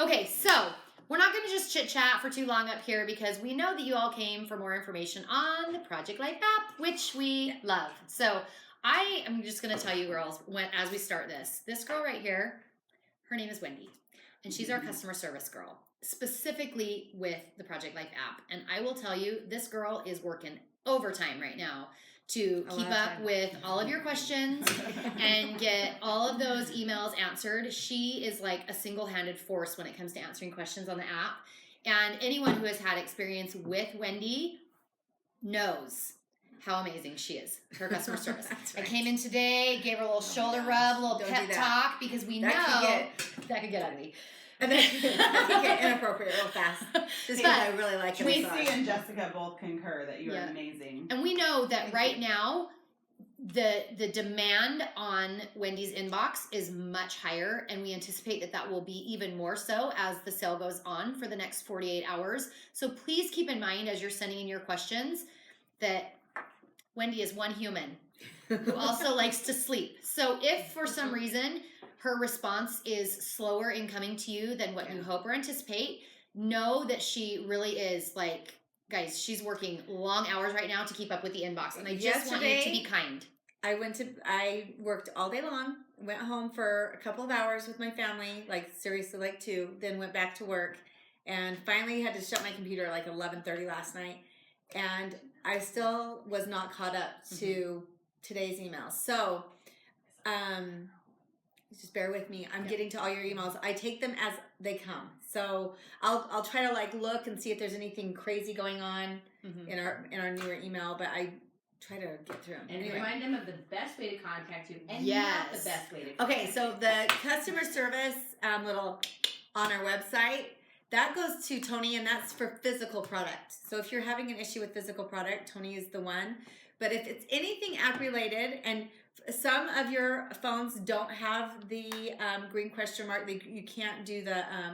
Okay, so we're not going to just chit chat for too long up here because we know that you all came for more information on the Project Life app, which we love. So I am just going to tell you girls, as we start this girl right here, her name is Wendy, and she's our customer service girl, specifically with the Project Life app. And I will tell you, this girl is working overtime right now to keep up with all of your questions and get all of those emails answered. She is like a single-handed force when it comes to answering questions on the app. And anyone who has had experience with Wendy knows how amazing she is, her customer service. Right. I came in today, gave her a little shoulder rub, a little pep talk, because we know that could get ugly. And then that can get inappropriate real fast. Just because I really like it. Tracy and Jessica both concur that you are amazing. And we know that right now, the demand on Wendy's inbox is much higher, and we anticipate that will be even more so as the sale goes on for the next 48 hours. So please keep in mind as you're sending in your questions that Wendy is one human who also likes to sleep. So if for some reason her response is slower in coming to you than what you hope or anticipate, know that she really is like, guys, she's working long hours right now to keep up with the inbox. And I just want you to be kind. I worked all day long, went home for a couple of hours with my family, like seriously like 2, then went back to work, and finally had to shut my computer at like 11:30 last night. And I still was not caught up to today's emails. So, just bear with me. I'm getting to all your emails. I take them as they come. So I'll try to like look and see if there's anything crazy going on in our newer email, but I try to get through them. And remind them of the best way to contact you and not the best way to contact Okay, so the customer service little on our website, that goes to Tony, and that's for physical product. So if you're having an issue with physical product, Tony is the one. But if it's anything app related, and some of your phones don't have the green question mark, you can't do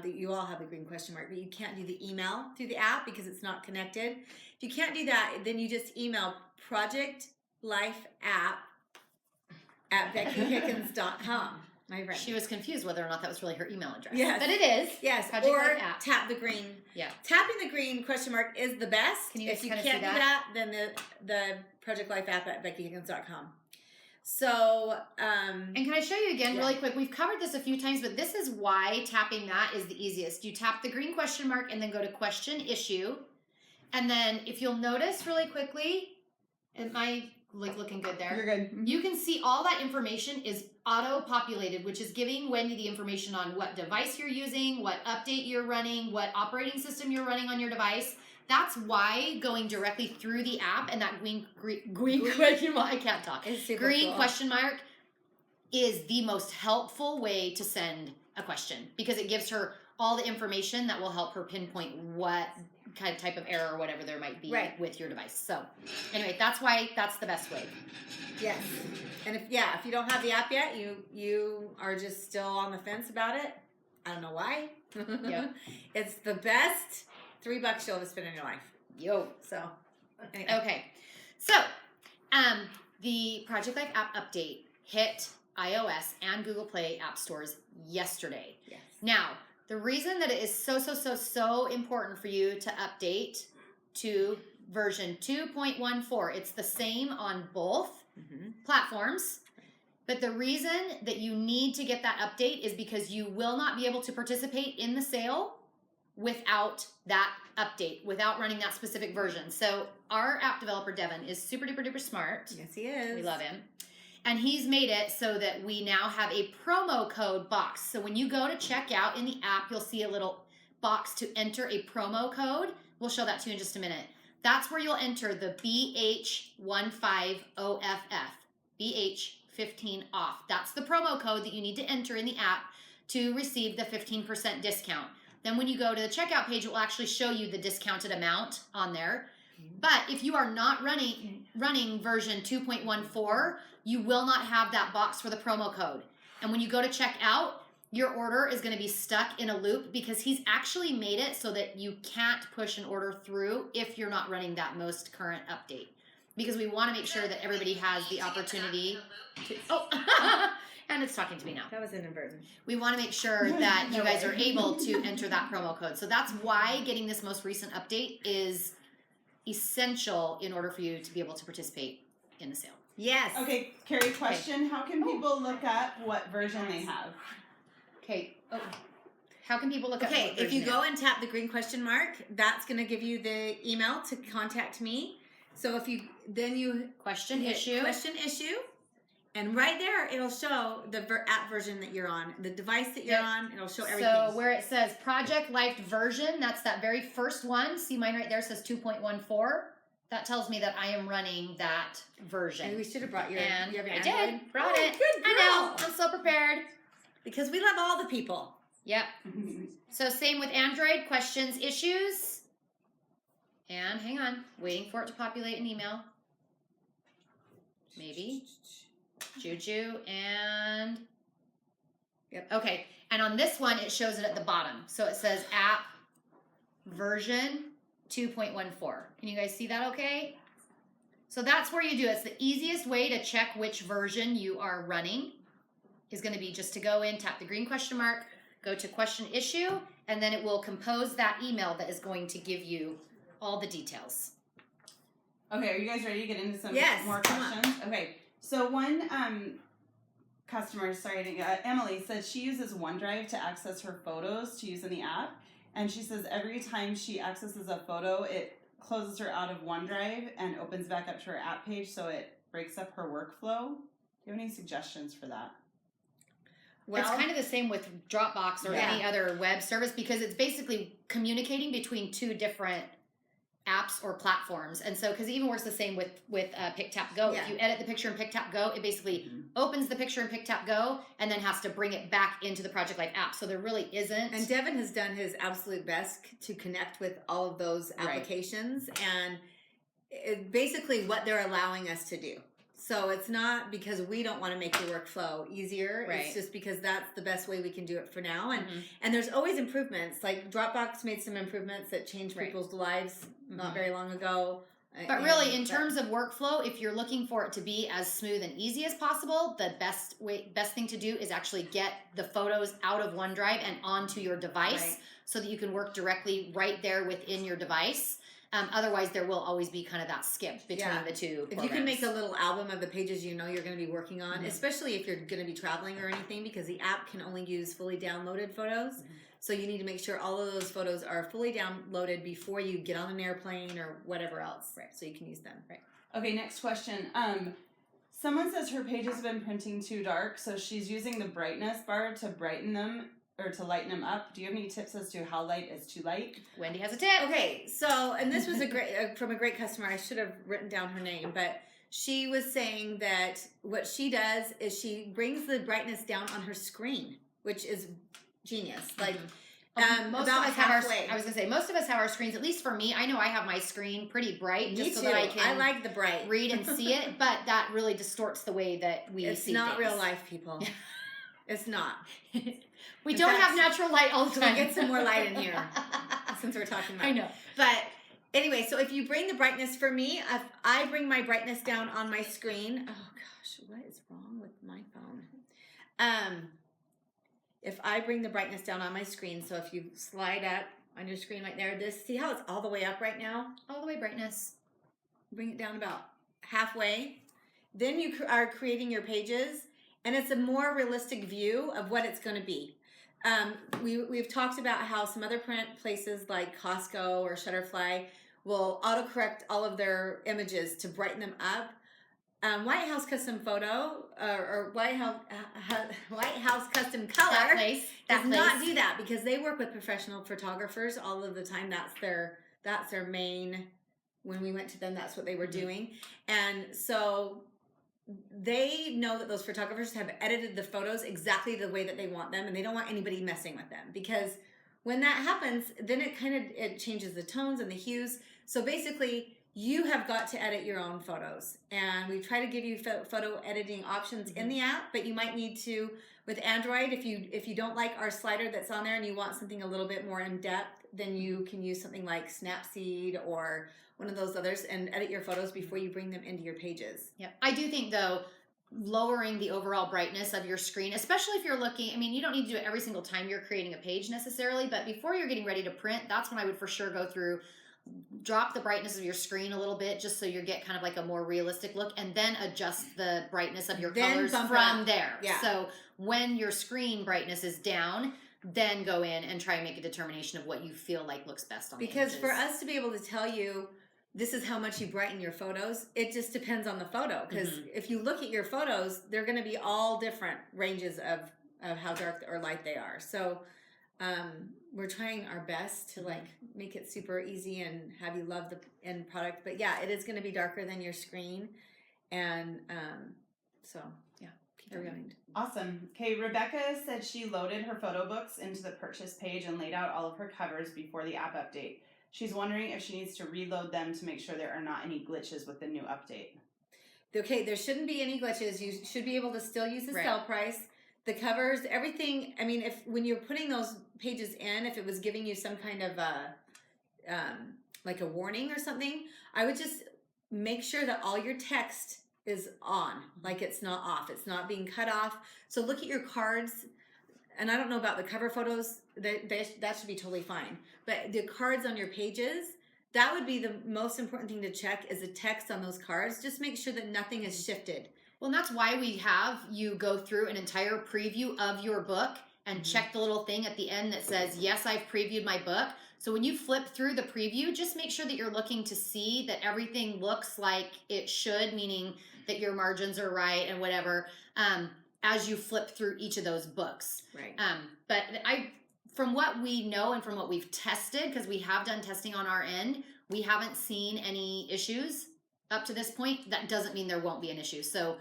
you all have the green question mark, but you can't do the email through the app because it's not connected. If you can't do that, then you just email projectlifeapp@beckyhiggins.com. My friend. She was confused whether or not that was really her email address. Yes. But it is. Yes. Project or Life app. tap the green. Yeah. Tapping the green question mark is the best. Can you if you kind can't of do see that, then the Project Life app at beckyhiggins.com. So, and can I show you again really quick? We've covered this a few times, but this is why tapping that is the easiest. You tap the green question mark and then go to question issue. And then if you'll notice really quickly, am I like looking good there? You're good. You can see all that information is auto-populated, which is giving Wendy the information on what device you're using, what update you're running, what operating system you're running on your device. That's why going directly through the app and that green question mark, I can't talk. Green question mark is the most helpful way to send a question because it gives her all the information that will help her pinpoint what kind of type of error or whatever there might be with your device. So anyway, that's why that's the best way. Yes. And if you don't have the app yet, you are just still on the fence about it. I don't know why. Yeah. It's the best $3 you'll ever spend in your life. So anyway. Okay. So the Project Life app update hit iOS and Google Play app stores yesterday. Yes. Now, the reason that it is so important for you to update to version 2.14, it's the same on both platforms, but the reason that you need to get that update is because you will not be able to participate in the sale without that update, without running that specific version. So our app developer, Devin, is super duper smart. Yes, he is. We love him. And he's made it so that we now have a promo code box. So when you go to check out in the app, you'll see a little box to enter a promo code. We'll show that to you in just a minute. That's where you'll enter the BH15OFF, BH15 off. That's the promo code that you need to enter in the app to receive the 15% discount. Then when you go to the checkout page, it will actually show you the discounted amount on there. But if you are not running version 2.14, you will not have that box for the promo code. And when you go to check out, your order is going to be stuck in a loop because he's actually made it so that you can't push an order through if you're not running that most current update. Because we want to make sure that everybody has the opportunity to... And it's talking to me now. That was inadvertent. We want to make sure that you No guys way. are able to enter that promo code. So that's why getting this most recent update is essential in order for you to be able to participate in the sale. Yes. Okay, Kari, question. How can people look up what version they have? Okay. Oh. How can people look up? Okay, what if you version go and tap the green question mark, that's going to give you the email to contact me. So if you question hit issue. question issue, and right there it'll show the app version that you're on, the device that you're on. It'll show everything. So where it says Project Life version, that's that very first one. See mine right there says 2.14. That tells me that I am running that version. And we should have brought your. And you have your I Android? did. Brought Oh, it. Good girl. I know. I'm so prepared. Because we love all the people. Yep. So same with Android, questions, issues. And hang on, waiting for it to populate an email. Maybe. Juju and Yep. Okay. And on this one, it shows it at the bottom. So it says app version 2.14. Can you guys see that okay? So that's where you do it. It's the easiest way to check which version you are running is going to be just to go in, tap the green question mark, go to question issue, and then it will compose that email that is going to give you all the details. Okay, are you guys ready to get into some Yes, more come on. questions? Okay, so one customer, Emily, says she uses OneDrive to access her photos to use in the app. And she says every time she accesses a photo, it closes her out of OneDrive and opens back up to her app page, so it breaks up her workflow. Do you have any suggestions for that? Well, it's kind of the same with Dropbox or any other web service because it's basically communicating between two different apps or platforms. And so, because it even works the same with Pick Tap Go. Yeah. If you edit the picture in Pick Tap Go, it basically opens the picture in Pick Tap Go and then has to bring it back into the Project Life app. So there really isn't. And Devin has done his absolute best to connect with all of those applications and basically what they're allowing us to do. So it's not because we don't want to make your workflow easier. Right. It's just because that's the best way we can do it for now. And there's always improvements. Like Dropbox made some improvements that changed people's lives not very long ago. But really, in terms of workflow, if you're looking for it to be as smooth and easy as possible, the best thing to do is actually get the photos out of OneDrive and onto your device so that you can work directly right there within your device. Otherwise, there will always be kind of that skip between the two If you can make a little album of the pages you know you're going to be working on, especially if you're going to be traveling or anything, because the app can only use fully downloaded photos. So you need to make sure all of those photos are fully downloaded before you get on an airplane or whatever else, so you can use them. Okay, next question. Someone says her pages have been printing too dark, so she's using the brightness bar to brighten them or to lighten them up. Do you have any tips as to how light is too light? Wendy has a tip. Okay, so, and this was a great from a great customer. I should have written down her name, but she was saying that what she does is she brings the brightness down on her screen, which is genius. Like, most about of us have halfway. I was gonna say most of us have our screens. At least for me, I know I have my screen pretty bright, just so that I can. I like the bright. read and see it, but that really distorts the way that we It's see not things. real life, people. It's not. We In don't fact, have natural light all the So time. we get some more light in here since we're talking about. I know. But anyway, so if you bring the brightness for me, if I bring my brightness down on my screen. Oh gosh, what is wrong with my phone? If I bring the brightness down on my screen, so if you slide up on your screen right there, see how it's all the way up right now? All the way brightness. Bring it down about halfway. Then you are creating your pages, and it's a more realistic view of what it's going to be. We've talked about how some other print places like Costco or Shutterfly will autocorrect all of their images to brighten them up. White House Custom Photo or White House Custom Color That place. does not do that because they work with professional photographers all of the time. That's their main. When we went to them, that's what they were doing, and so they know that those photographers have edited the photos exactly the way that they want them, and they don't want anybody messing with them because when that happens, then it changes the tones and the hues. So basically, you have got to edit your own photos, and we try to give you photo editing options in the app, but you might need to with Android if you don't like our slider that's on there and you want something a little bit more in depth, then you can use something like Snapseed or one of those others and edit your photos before you bring them into your pages. Yep. I do think though, lowering the overall brightness of your screen, especially if you're looking, I mean, you don't need to do it every single time you're creating a page necessarily, but before you're getting ready to print, that's when I would for sure go through, drop the brightness of your screen a little bit just so you get kind of like a more realistic look, and then adjust the brightness of your colors from there. Yeah. So when your screen brightness is down, then go in and try and make a determination of what you feel like looks best on the Because images. for us to be able to tell you this is how much you brighten your photos, it just depends on the photo. Because if you look at your photos, they're going to be all different ranges of how dark or light they are. So we're trying our best to like make it super easy and have you love the end product. But yeah, it is going to be darker than your screen. And so yeah, keep that in mind. Awesome. Okay, Rebecca said she loaded her photo books into the purchase page and laid out all of her covers before the app update. She's wondering if she needs to reload them to make sure there are not any glitches with the new update. Okay, there shouldn't be any glitches. You should be able to still use the Right. sale price. The covers, everything. I mean, if when you're putting those pages in, if it was giving you some kind of like a warning or something, I would just make sure that all your text is on, like it's not off. It's not being cut off. So look at your cards. And I don't know about the cover photos. That should be totally fine. But the cards on your pages, that would be the most important thing to check is the text on those cards. Just make sure that nothing is shifted. Well, and that's why we have you go through an entire preview of your book and check the little thing at the end that says, yes, I've previewed my book. So when you flip through the preview, just make sure that you're looking to see that everything looks like it should, meaning that your margins are right and whatever, as you flip through each of those books. Right. But from what we know and from what we've tested, because we have done testing on our end, we haven't seen any issues up to this point. That doesn't mean there won't be an issue. So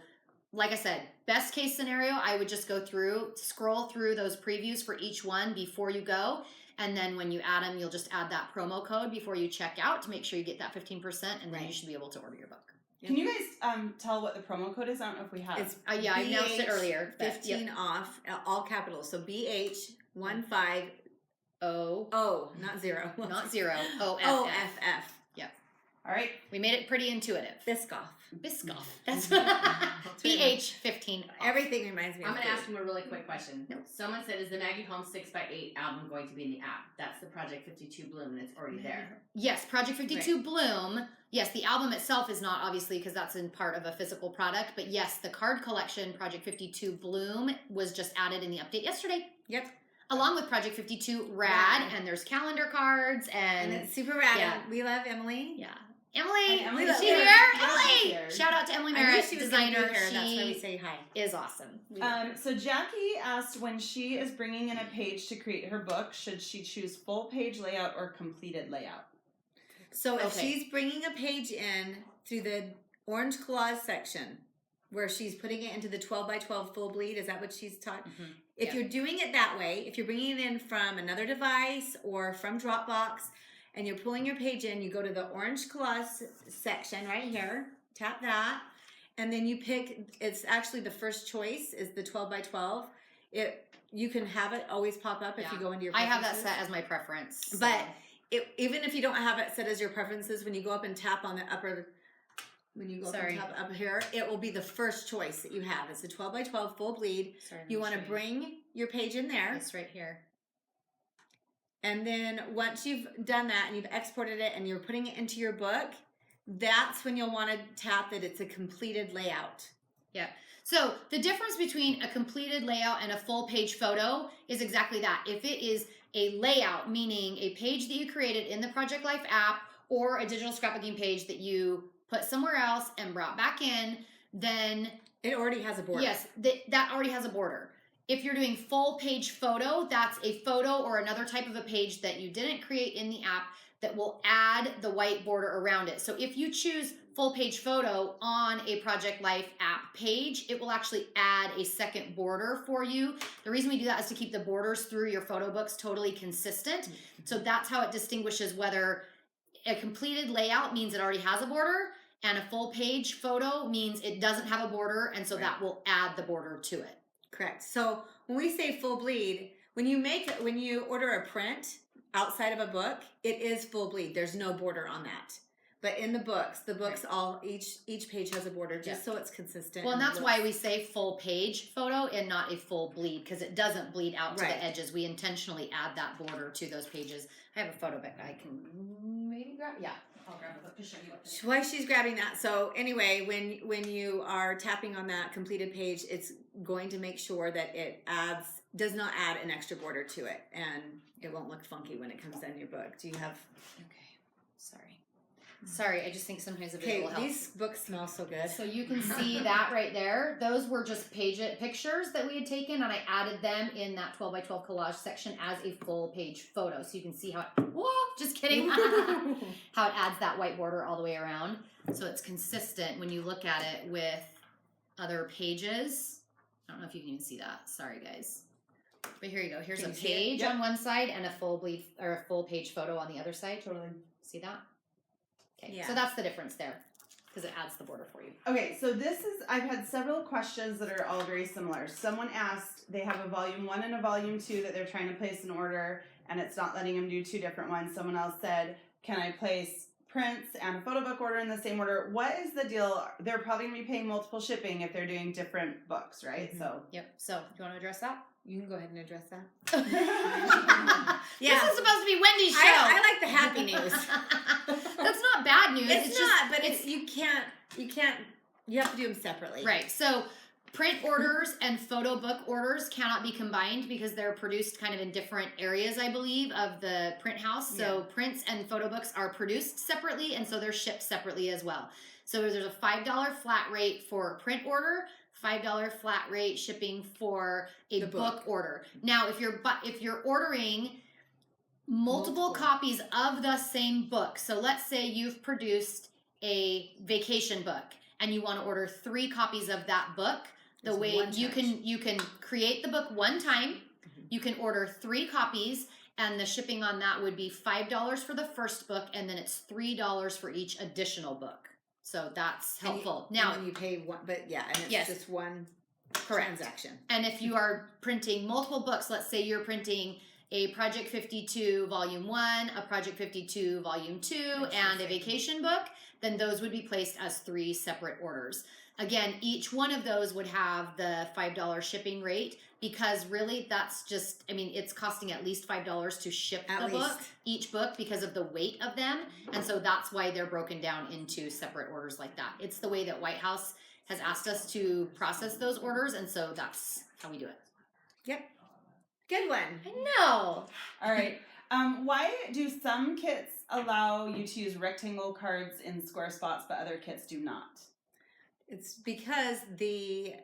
like I said, best case scenario, I would just go through, scroll through those previews for each one before you go. And then when you add them, you'll just add that promo code before you check out to make sure you get that 15%, and then you should be able to order your book. Can you guys tell what the promo code is? I don't know if we have. It's Yeah, I announced it earlier. but, 15 yep. off, all capitals. So BH15 O, not zero. not zero. OFF. OFF. Yep. All right. We made it pretty intuitive. Biscoff. Biscoff. That's BH15. Everything reminds me I'm of going to food. ask him a really quick question. Someone said, is the Maggie Holmes 6x8 album going to be in the app? That's the Project 52 Bloom, and it's already there. Yes, Project 52 Bloom. Yes, the album itself is not, obviously, because that's in part of a physical product. But yes, the card collection, Project 52 Bloom, was just added in the update yesterday. Yep. Along with Project 52 Rad, and there's calendar cards, And and it's super rad. Yeah. And we love Emily. yeah. Emily, Emily is she here. here? Yeah, she's Emily! here. Shout out to Emily I knew Merritt, she was going to designer. be here. That's why we She say hi. is awesome. We love her. So Jackie asked when she is bringing in a page to create her book, should she choose full page layout or completed layout? So if Okay. she's bringing a page in through the orange collage section, where she's putting it into the 12 by 12 full bleed, is that what she's taught? Mhm. If Yeah. you're doing it that way, if you're bringing it in from another device or from Dropbox, and you're pulling your page in, you go to the orange collage section right here, tap that, and then you pick, it's actually the first choice is the 12 by 12. You can have it always pop up if Yeah. you go into your I have preferences. that set as my preference. so- But even if you don't have it set as your preferences, when you go up and tap on the upper, when you go up Sorry. and tap up here, it will be the first choice that you have. It's a 12 by 12 full bleed. Sorry, You let want me to show bring your page in there. this right here. And then once you've done that and you've exported it and you're putting it into your book, that's when you'll want to tap that it's a completed layout. Yeah. So the difference between a completed layout and a full page photo is exactly that. If it is a layout, meaning a page that you created in the Project Life app or a digital scrapbooking page that you put somewhere else and brought back in, then It already has a border. yes, that already has a border. If you're doing full page photo, that's a photo or another type of a page that you didn't create in the app that will add the white border around it. So if you choose full page photo on a Project Life app page, it will actually add a second border for you. The reason we do that is to keep the borders through your photo books totally consistent. So that's how it distinguishes whether a completed layout means it already has a border and a full page photo means it doesn't have a border, and so that will add the border to it. Correct. So when we say full bleed, when you order a print outside of a book, it is full bleed. There's no border on that. But in the books all each page has a border just so it's consistent. Well, and that's why we say full page photo and not a full bleed, because it doesn't bleed out to Right. the edges. We intentionally add that border to those pages. I have a photo back I can maybe grab. Yeah, I'll grab a book to show you what. Why she's grabbing that. So anyway, when you are tapping on that completed page, it's going to make sure that it does not add an extra border to it, and it won't look funky when it comes down your book. Do you have? Okay, sorry. I just think sometimes a visual helps. These books smell so good. So you can see that right there. Those were just pictures that we had taken, and I added them in that 12 by 12 collage section as a full page photo. So you can see how it, whoa, just kidding, how it adds that white border all the way around. So it's consistent when you look at it with other pages. I don't know if you can even see that. Sorry, guys. But here you go. Here's a page on one side and a full page photo on the other side. Totally see that? Okay, Yeah. so that's the difference there, because it adds the border for you. Okay, so I've had several questions that are all very similar. Someone asked, they have a volume 1 and a volume 2 that they're trying to place an order, and it's not letting them do 2 different ones. Someone else said, can I place prints and a photo book order in the same order? What is the deal? They're probably going to be paying multiple shipping if they're doing different books, right? Mm-hmm. So Yep. So, do you want to address that? You can go ahead and address that. This is supposed to be Wendy's show. I like the happy news. That's not bad news. It's just, not, but you have to do them separately. right. So, print orders and photo book orders cannot be combined because they're produced kind of in different areas, I believe, of the print house. So, prints and photo books are produced separately, and so they're shipped separately as well. So, there's a $5 flat rate for a print order, $5 flat rate shipping for a book order. Now, if you're ordering multiple copies of the same book, so let's say you've produced a vacation book and you want to order 3 copies of that book, the way you can create the book one time, you can order 3 copies, and the shipping on that would be $5 for the first book, and then it's $3 for each additional book. So that's helpful. And then you pay one, but and it's just one transaction. And if you are printing multiple books, let's say you're printing a Project 52 Volume 1, a Project 52 Volume 2, and a vacation book, then those would be placed as 3 separate orders. Again, each one of those would have the $5 shipping rate, because really that's just, it's costing at least $5 to ship each book because of the weight of them. And so that's why they're broken down into separate orders like that. It's the way that White House has asked us to process those orders, and so that's how we do it. Yep. Good one. I know. all right. Why do some kits allow you to use rectangle cards in square spots, but other kits do not? It's because the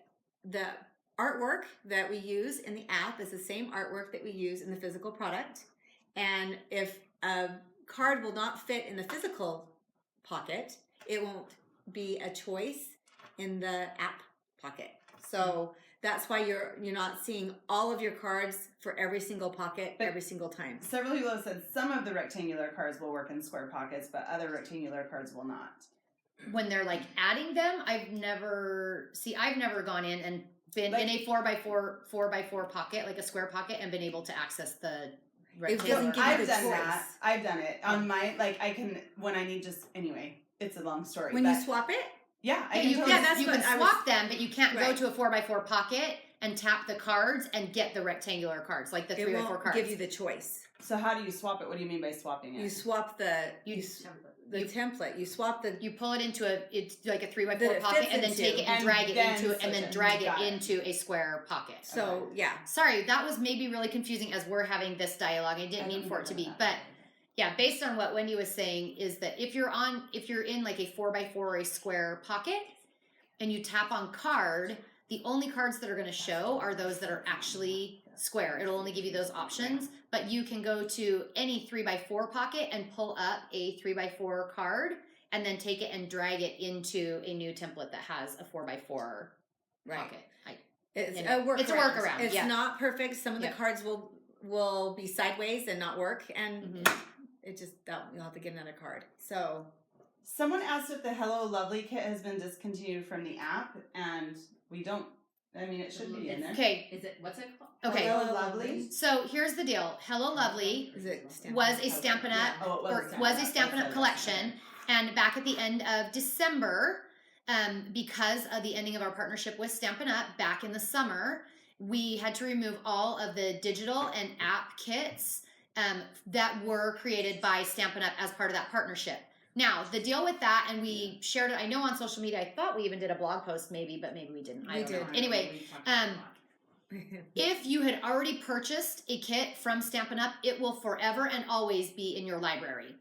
artwork that we use in the app is the same artwork that we use in the physical product. And if a card will not fit in the physical pocket, it won't be a choice in the app pocket. So that's why you're not seeing all of your cards for every single pocket every single time. Several people have said some of the rectangular cards will work in square pockets, but other rectangular cards will not. When they're adding them, I've never gone in and been in a 4x4 pocket, like a square pocket, and been able to access the rectangular. I've done that. I've done it on my, I can, when I need anyway, it's a long story. When you swap it? Yeah, you can swap them, but you can't go to a 4x4 pocket and tap the cards and get the rectangular cards, like the 3x4 cards. Give you the choice. So how do you swap it? What do you mean by swapping it? You swap the template. You swap you pull it into it's like a 3x4 pocket, and then take it and drag it into a square pocket. So sorry, that was maybe really confusing as we're having this dialogue. I didn't mean for it to be, but yeah, based on what Wendy was saying, is that if you're in like a 4x4 or a square pocket and you tap on card, the only cards that are going to show are those that are actually square. It'll only give you those options, but you can go to any 3x4 pocket and pull up a 3x4 card and then take it and drag it into a new template that has a 4x4 pocket. It's a workaround. It's not perfect. Some of the cards will be sideways and not work, and it just you'll have to get another card. So someone asked if the Hello Lovely kit has been discontinued from the app, and we don't. It should be in there. Okay. What's it called? Okay. Hello Lovely. So here's the deal. Hello Lovely was a Stampin' Up! Was a Stampin' Up! collection, And back at the end of December, because of the ending of our partnership with Stampin' Up! Back in the summer, we had to remove all of the digital and app kits that were created by Stampin' Up! As part of that partnership. Now, the deal with that, and we shared it, I know on social media, I thought we even did a blog post maybe, but maybe we didn't. I don't know. Anyway, if you had already purchased a kit from Stampin' Up!, it will forever and always be in your library.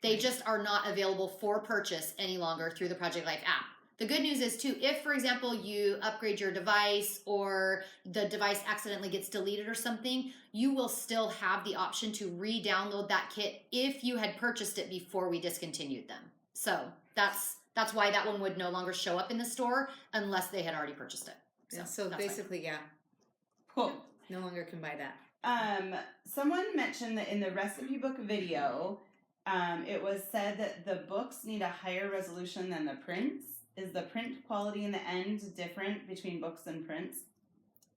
They just are not available for purchase any longer through the Project Life app. The good news is too, if for example you upgrade your device or the device accidentally gets deleted or something, you will still have the option to re-download that kit if you had purchased it before we discontinued them. So that's why that one would no longer show up in the store unless they had already purchased it. So basically, yeah. Cool. No longer can buy that. Someone mentioned that in the recipe book video, it was said that the books need a higher resolution than the prints. Is the print quality in the end different between books and prints?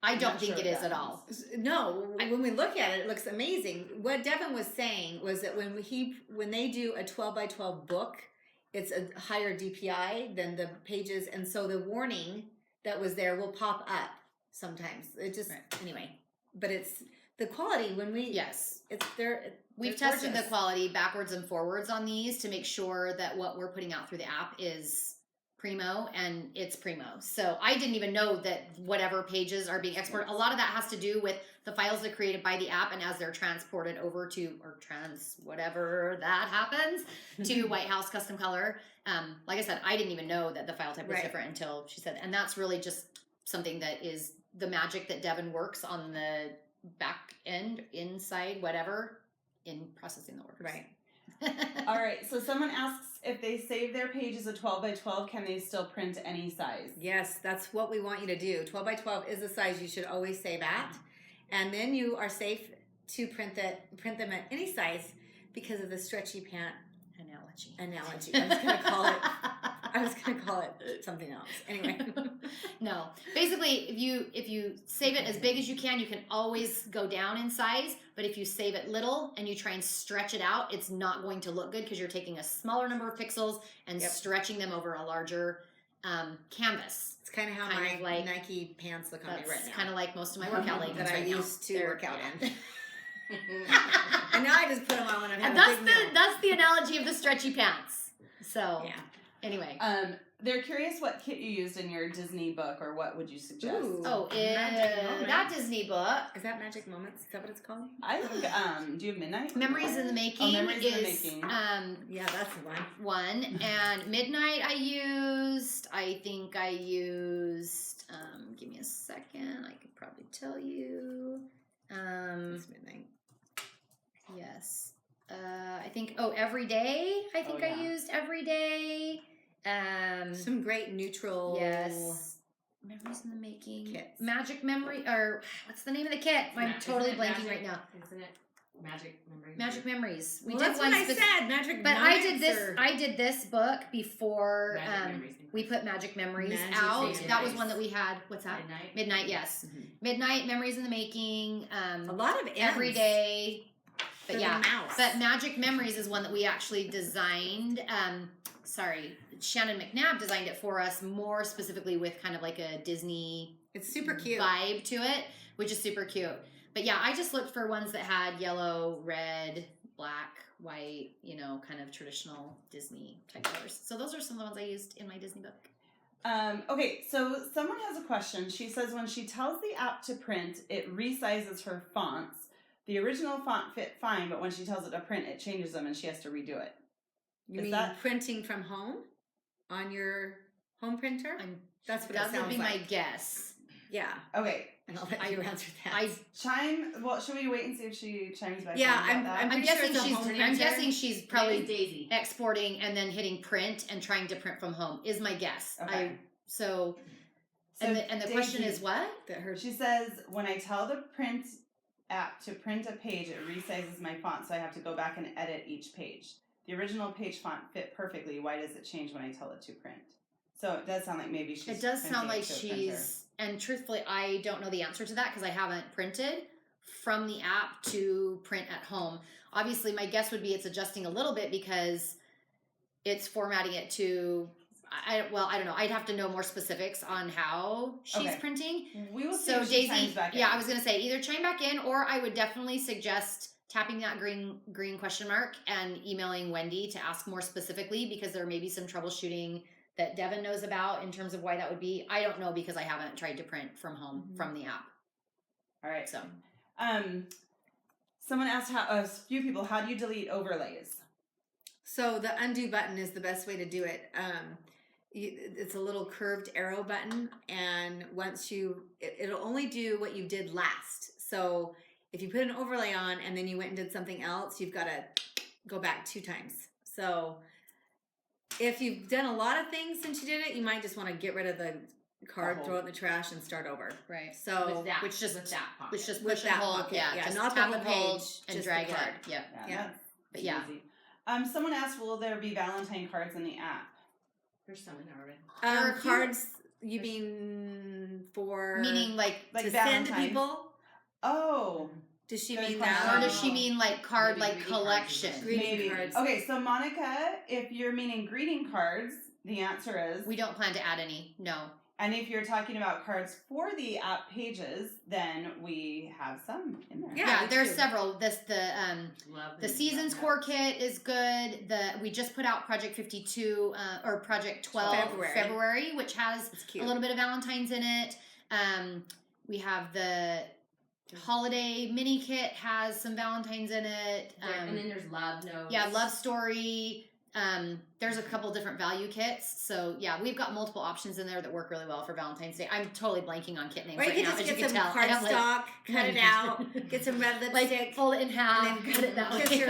I don't think it is at all. No, when we look at it, it looks amazing. What Devin was saying was that when they do a 12 by 12 book, it's a higher DPI than the pages, and so the warning that was there will pop up sometimes. It just anyway, but it's the quality when we it's there. We've tested the quality backwards and forwards on these to make sure that what we're putting out through the app is primo, and it's primo. So I didn't even know that whatever pages are being exported. A lot of that has to do with the files that are created by the app, and as they're transported over to, or whatever that happens, to White House Custom Color. Like I said, I didn't even know that the file type was different until she said, and that's really just something that is the magic that Devin works on the back end, inside, whatever, in processing the orders. Right. All right, so someone asks if they save their pages at 12 by 12, can they still print any size? Yes, that's what we want you to do. 12 by 12 is the size you should always save at. And then you are safe to print them at any size because of the stretchy pant analogy. I was gonna call it something else. Anyway. No. Basically, if you save it as big as you can always go down in size. But if you save it little and you try and stretch it out, it's not going to look good because you're taking a smaller number of pixels and stretching them over a larger canvas. It's kind of how my Nike pants look on me right now. Kind of like most of my workout leggings that I right used now. to work out in. And now I just put them on when I'm having And a big meal. that's the analogy of the stretchy pants. So anyway. They're curious what kit you used in your Disney book, or what would you suggest? Ooh, that Disney book. Is that Magic Moments? Is that what it's called? I think, do you have Midnight? Memories in the Making Memories in the is, Making. Yeah, that's the one. One. And Midnight I think I used, give me a second, I could probably tell you. It's Midnight. Yes. I think, Every Day, I used Every Day. Some great neutral. Yes. Memories in the Making. Kits. Magic Memory, or what's the name of the kit? I'm totally blanking right now. Isn't it Magic Memories? Magic Memories. We did that's one what I said. Magic but Moments. I did this book before Memories. we put Magic Memories out. That was one that we had. What's that? Midnight. Yes. Mm-hmm. Midnight, Memories in the Making. A lot of Every Day. But mouse. But Magic Memories is one that we actually designed. Shannon McNabb designed it for us more specifically with kind of like a Disney it's super cute vibe to it, which is super cute. But yeah, I just looked for ones that had yellow, red, black, white, kind of traditional Disney type colors. So those are some of the ones I used in my Disney book. Okay, so someone has a question. She says when she tells the app to print, it resizes her fonts. The original font fit fine, but when she tells it to print, it changes them and she has to redo it. You mean printing from home on your home printer? That's what it sounds like. That would be my guess. Yeah. Okay. And I'll let you answer that. Should we wait and see if she chimes back? Yeah, I'm guessing she's probably Daisy exporting and then hitting print and trying to print from home is my guess. Okay. And the question is what? She says when I tell the print app to print a page, it resizes my font, so I have to go back and edit each page. The original page font fit perfectly. Why does it change when I tell it to print? So it does sound like maybe she's. It does sound like she's. And truthfully, I don't know the answer to that because I haven't printed from the app to print at home. Obviously, my guess would be it's adjusting a little bit because it's formatting it to. I don't know. I'd have to know more specifics on how she's printing. We will see So if she Daisy, chimes back in. yeah, I was gonna say either chime back in, or I would definitely suggest tapping that green question mark and emailing Wendy to ask more specifically, because there may be some troubleshooting that Devin knows about in terms of why that would be. I don't know, because I haven't tried to print from home from the app. All right. So, someone asked a few people, how do you delete overlays? So the undo button is the best way to do it. It's a little curved arrow button, and once it'll only do what you did last. So if you put an overlay on and then you went and did something else, you've got to go back 2 times. So if you've done a lot of things since you did it, you might just want to get rid of the card, throw it in the trash, and start over. right. So with that, which just pocket. push With and that hold, pocket, yeah, yeah, just not the tap whole and hold page, and just drag the it card. up. Yep. Yeah. But yeah. Easy. Someone asked, will there be Valentine cards in the app? There's some in there already. There are a few- Cards, you mean for Meaning like to send to Valentine's. people? Oh, Does she Good mean question. that? or does she mean like card Maybe like greeting cards collection? is- Greeting maybe. cards. Okay, so Monica, if you're meaning greeting cards, the answer is We don't plan to add any. No. And if you're talking about cards for the app pages, then we have some in there. Yeah, Yeah, we there's do. several. Love The and Seasons love Core notes. Kit is good. We just put out Project 52 or Project 12 February. which has It's cute. a little bit of Valentine's in it. We have the Holiday Mini Kit has some Valentine's in it. And then there's love notes. Yeah, Love Story. There's a couple different value kits. So yeah, we've got multiple options in there that work really well for Valentine's Day. I'm totally blanking on kit names Or you right could now, just as you get can some tell. I have, like, cardstock, cut it out, get some red like lipstick. fold it in half, and then cut it that kiss way. your-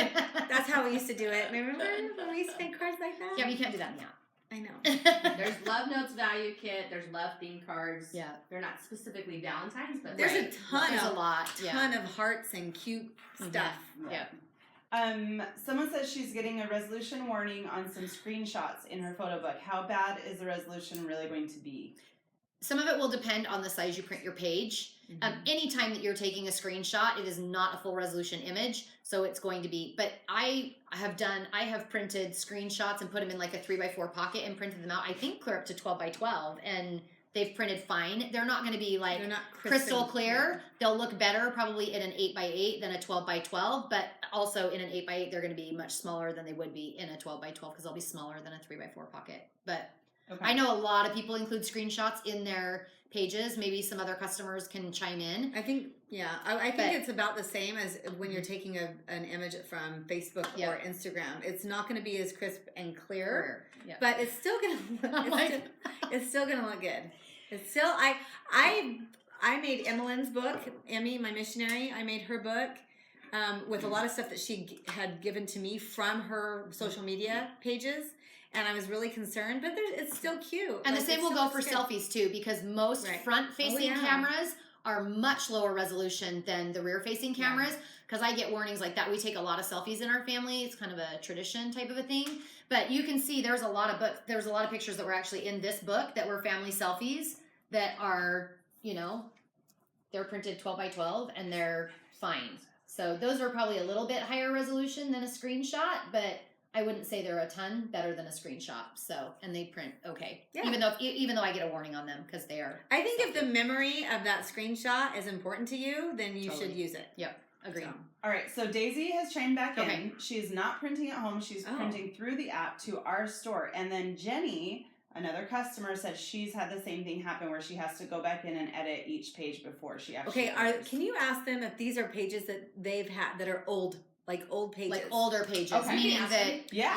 That's how we used to do it. Remember when we used to make cards like that? Yeah, but you can't do that in the app. I know. There's love notes value kit. There's love themed cards. Yeah. They're not specifically Valentine's, but There's Right. a ton There's of a lot. Yeah. ton of hearts and cute stuff. Yeah. Someone says she's getting a resolution warning on some screenshots in her photo book. How bad is the resolution really going to be? Some of it will depend on the size you print your page. Anytime that you're taking a screenshot, it is not a full resolution image, so it's going to be. But I have printed screenshots and put them in like a 3x4 pocket and printed them out. I think clear up to 12x12, and they've printed fine. They're not going to be like They're not crystal clear. They'll look better probably in an 8x8 than a 12x12, but also in an 8x8 they're going to be much smaller than they would be in a 12x12 because they'll be smaller than a 3x4 pocket. But Okay. I know a lot of people include screenshots in their pages. Maybe some other customers can chime in. I think, yeah, I think But- it's about the same as when you're taking an image from Facebook Yeah. or Instagram. It's not going to be as crisp and clear, Yeah. but it's still going to it's still going to look good. It's still I made Emmeline's book, Emmy, my missionary. I made her book with a lot of stuff that she had given to me from her social media pages. And I was really concerned, but it's still cute. And Like, the same it will still go for looks good. selfies too, because most Right. front-facing Oh, yeah. cameras are much lower resolution than the rear-facing cameras. Because I get warnings like that. We take a lot of selfies in our family. It's kind of a tradition type of a thing. But you can see there's a lot of pictures that were actually in this book that were family selfies that are, they're printed 12x12 and they're fine. So those are probably a little bit higher resolution than a screenshot, but I wouldn't say they're a ton better than a screenshot. So, and they print okay. Yeah. Even though I get a warning on them because they are. I think if the memory of that screenshot is important to you, then you Totally. should use it. Yep. Agreed. So. All right, so Daisy has chimed back Okay. in. She's not printing at home. She's Oh. printing through the app to our store. And then Jenny, another customer, said she's had the same thing happen where she has to go back in and edit each page before she actually. Okay, can you ask them if these are pages that they've had that are old, like old pages? Like older pages, Okay. meaning Ask that. Yeah.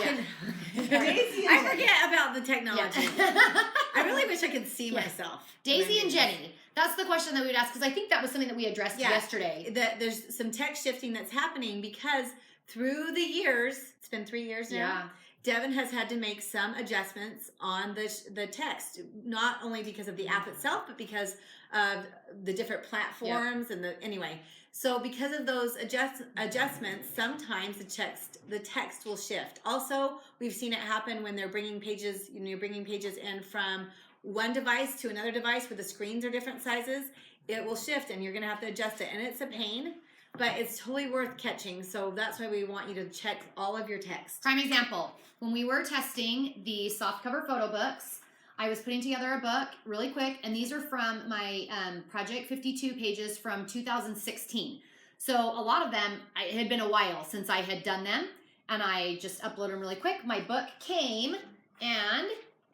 Daisy and I forget about the technology. Yeah. I really wish I could see Yeah. myself. Daisy and Jenny. That's the question that we'd ask because I think that was something that we addressed Yeah. yesterday. There's some text shifting that's happening because through the years, it's been 3 years now. Yeah. Devin has had to make some adjustments on the text, not only because of the app itself, but because of the different platforms and anyway. So because of those adjustments, sometimes the text will shift. Also, we've seen it happen when they're bringing pages. You're bringing pages in from one device to another device where the screens are different sizes. It will shift, and you're going to have to adjust it, and it's a pain. but it's totally worth catching. So that's why we want you to check all of your text. Prime example, when we were testing the softcover photo books, I was putting together a book really quick, and these are from my Project 52 pages from 2016. So a lot of them, it had been a while since I had done them, and I just uploaded them really quick. My book came, and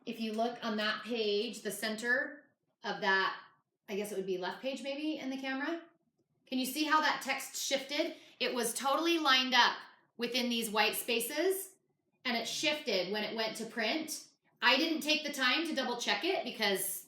if you look on that page, the center of that, I guess it would be left page maybe in the camera. Can you see how that text shifted? It was totally lined up within these white spaces, and it shifted when it went to print. I didn't take the time to double check it because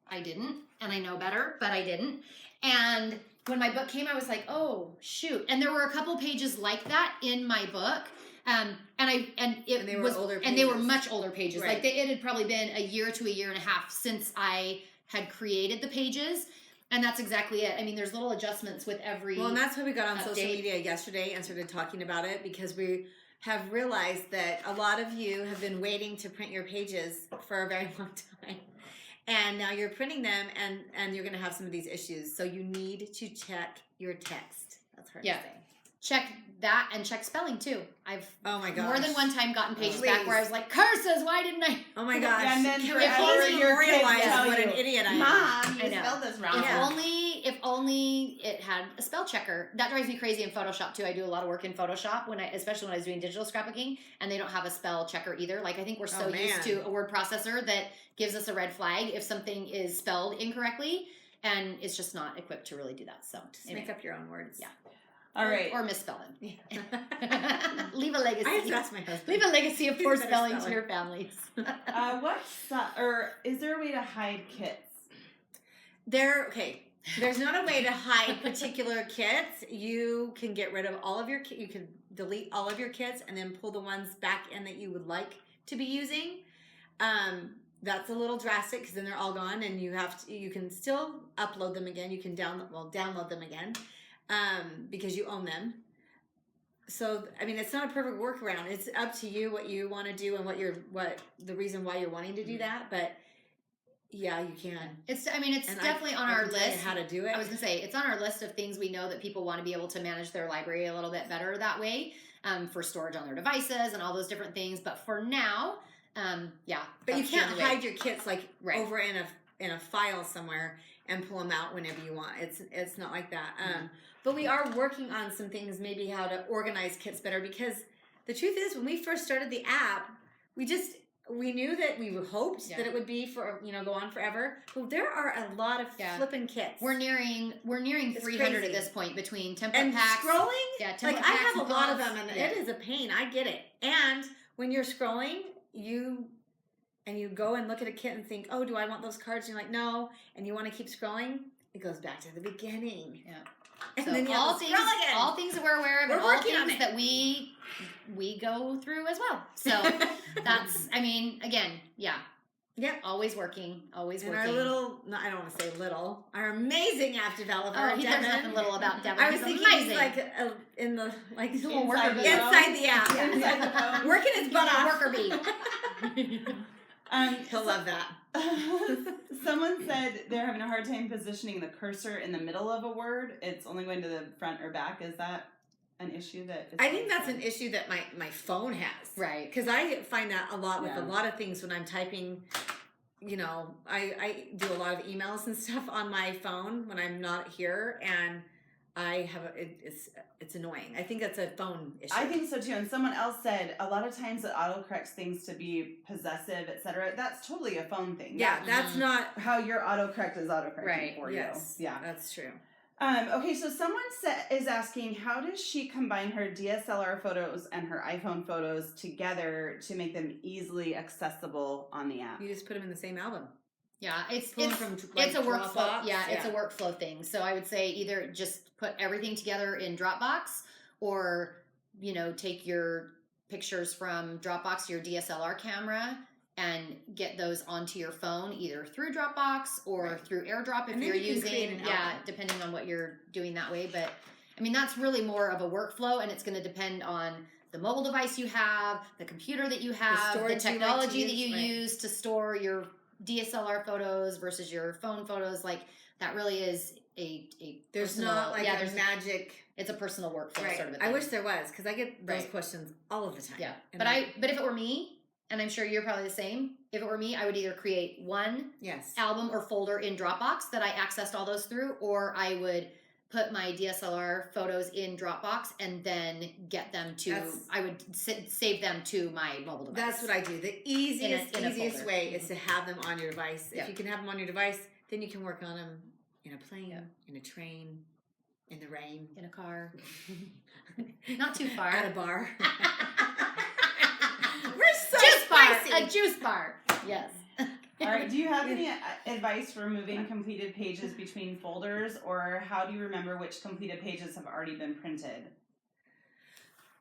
I didn't, and I know better, but I didn't. And when my book came, I was like, oh, shoot. And there were a couple pages like that in my book. And they were much older pages. Right. Like it had probably been a year to a year and a half since I had created the pages. And that's exactly it. I mean, there's little adjustments with every Well, and that's why we got on social update. media yesterday and started talking about it, because we have realized that a lot of you have been waiting to print your pages for a very long time. And now you're printing them, and you're going to have some of these issues. So you need to check your text. That's hard to say. Check that and check spelling too. I've Oh my gosh. more than one time gotten pages Please. back where I was like, curses, why didn't I? Oh my gosh. And then Can we forever please your kids memorialize tell what you, an idiot I am? Mom, I you know. spelled this wrong. If only it had a spell checker. That drives me crazy in Photoshop too. I do a lot of work in Photoshop especially when I was doing digital scrapbooking, and they don't have a spell checker either. Like I think we're so used to a word processor that gives us a red flag if something is spelled incorrectly, and it's just not equipped to really do that. So Just make up your own words. Yeah. All right. Or misspell them. Leave a legacy. I have to ask my husband. Leave a legacy of He's poor a better spelling to speller. your families. Is there a way to hide kits? There's not a way to hide particular kits. You can get rid of all of your you can delete all of your kits and then pull the ones back in that you would like to be using. That's a little drastic because then they're all gone, and you can still upload them again. You can download them again because you own them. So I mean, it's not a perfect workaround. It's up to you what you want to do and what the reason why you're wanting to do that. But yeah, you can. It's And definitely on I our can tell you list. how to do it. I was gonna say it's on our list of things we know that people want to be able to manage their library a little bit better that way, for storage on their devices and all those different things. But for now, But you that's the can't only way. hide your kits like Right. over in a file somewhere and pull them out whenever you want. It's not like that. But we are working on some things, maybe how to organize kits better, because the truth is, when we first started the app, we knew that we hoped that it would be for go on forever. But there are a lot of flipping kits. We're nearing It's 300 crazy. at this point between template and packs. scrolling. Yeah, template Like I packs have a and lot of pods. them, and Yeah. it is a pain. I get it. And when you're scrolling, you go and look at a kit and think, oh, do I want those cards? And you're like, no. And you want to keep scrolling. It goes back to the beginning. Yeah. And So then you all have to things, scroll again. all things that we're aware of, We're and all working on things it. that we go through as well. So that's, I mean, again, Yep. always working, always And working. our little, no, I don't want to say little, our amazing app developer, there's Devin. nothing little about Devin. I was He's thinking amazing. he's like in the little Inside worker the bee. inside the app, Yeah. Inside the phone. working his butt off. Worker bee. He'll love that. Someone said they're having a hard time positioning the cursor in the middle of a word. It's only going to the front or back. Is that an issue that is I think that's an issue that my phone has. Right. Because I find that a lot with Yeah. a lot of things when I'm typing. I do a lot of emails and stuff on my phone when I'm not here, and I have it's annoying. I think that's a phone issue. I think so too. And someone else said a lot of times it autocorrects things to be possessive, etc. That's totally a phone thing. yeah, that's not How your autocorrect is autocorrecting Right. for yes. you. Yeah. That's true. Okay, so someone is asking, how does she combine her DSLR photos and her iPhone photos together to make them easily accessible on the app? You just put them in the same album. Yeah, it's Pull 'em it's from, it's a Dropbox. workflow. Yeah, it's a workflow thing. So I would say either just put everything together in Dropbox, or take your pictures from Dropbox to your DSLR camera and get those onto your phone either through Dropbox or through AirDrop if And then you're you can create using an album. depending on what you're doing that way. But I mean, that's really more of a workflow, and it's going to depend on the mobile device you have, the computer that you have, the storage you like to technology that use, you right. use to store your DSLR photos versus your phone photos. Like that really is There's personal, not like yeah, a there's magic. it's a personal workflow Right. sort of a thing. I wish there was, because I get those Right. questions all of the time. Yeah, And but if it were me, and I'm sure you're probably the same, if it were me, I would either create one yes. album or folder in Dropbox that I accessed all those through, or I would put my DSLR photos in Dropbox and then get them to, I would save them to my mobile device. That's what I do. The easiest in a folder. way is to have them on your device. Yeah. If you can have them on your device, then you can work on them in a plane, in a train, in the rain, in a car. Not too far. at a bar. We're so Juice bar, spicy. a juice bar. Yes. All right. Do you have any advice for moving completed pages between folders, or how do you remember which completed pages have already been printed?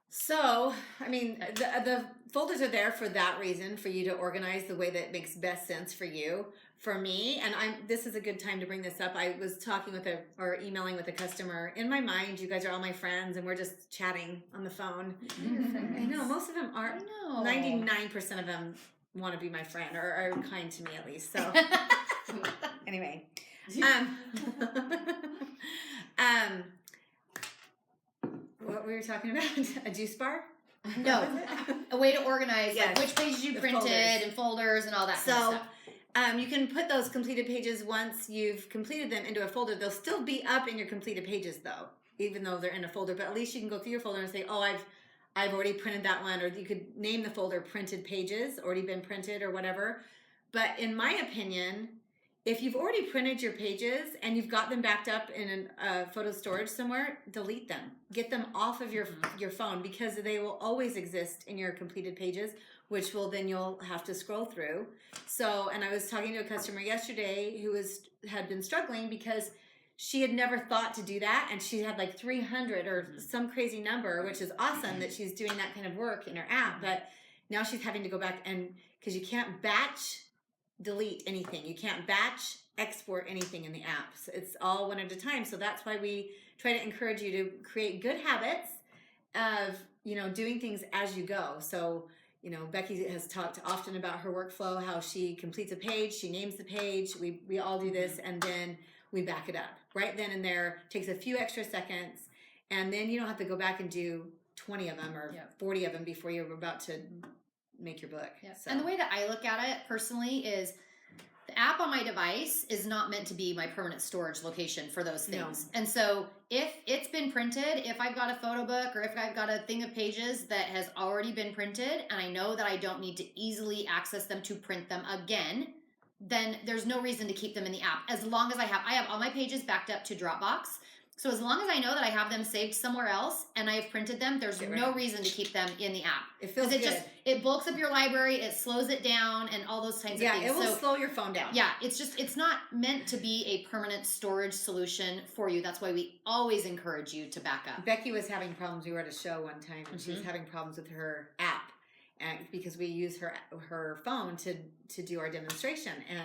So, I mean, the folders are there for that reason, for you to organize the way that makes best sense for you. For me, and this is a good time to bring this up. I was talking or emailing with a customer. In my mind, you guys are all my friends, and we're just chatting on the phone. I know most of them aren't. I know. 99% of them want to be my friend, or are kind to me at least. So, anyway, what were we talking about? A juice bar? No, a way to organize like Yes. which pages you The printed folders. and folders and all that kind of So, stuff. you can put those completed pages once you've completed them into a folder. They'll still be up in your completed pages though, even though they're in a folder. But at least you can go through your folder and say, "Oh, I've already printed that one," or you could name the folder "Printed Pages," already been printed or whatever. But in my opinion, if you've already printed your pages and you've got them backed up in a photo storage somewhere, delete them. Get them off of your phone, because they will always exist in your completed pages, which you'll have to scroll through. So, and I was talking to a customer yesterday who had been struggling because she had never thought to do that, and she had like 300 or some crazy number, which is awesome that she's doing that kind of work in her app. But now she's having to go back, and because you can't batch delete anything, you can't batch export anything in the app. So it's all one at a time. So that's why we try to encourage you to create good habits of doing things as you go. So Becky has talked often about her workflow, how she completes a page, she names the page, we all do this, and then we back it up right then and there. Takes a few extra seconds, and then you don't have to go back and do 20 of them or 40 of them before you're about to make your book. Yeah. So. And the way that I look at it personally is the app on my device is not meant to be my permanent storage location for those things. No. And so if it's been printed, if I've got a photo book or if I've got a thing of pages that has already been printed and I know that I don't need to easily access them to print them again, then there's no reason to keep them in the app. As long as I have all my pages backed up to Dropbox. So as long as I know that I have them saved somewhere else and I have printed them, there's no reason to keep them in the app. It feels good. It bulks up your library, it slows it down, and all those kinds of things. Yeah, it will slow your phone down. Yeah, it's not meant to be a permanent storage solution for you. That's why we always encourage you to back up. Becky was having problems. We were at a show one time, and she was having problems with her app, and because we use her phone to do our demonstration, and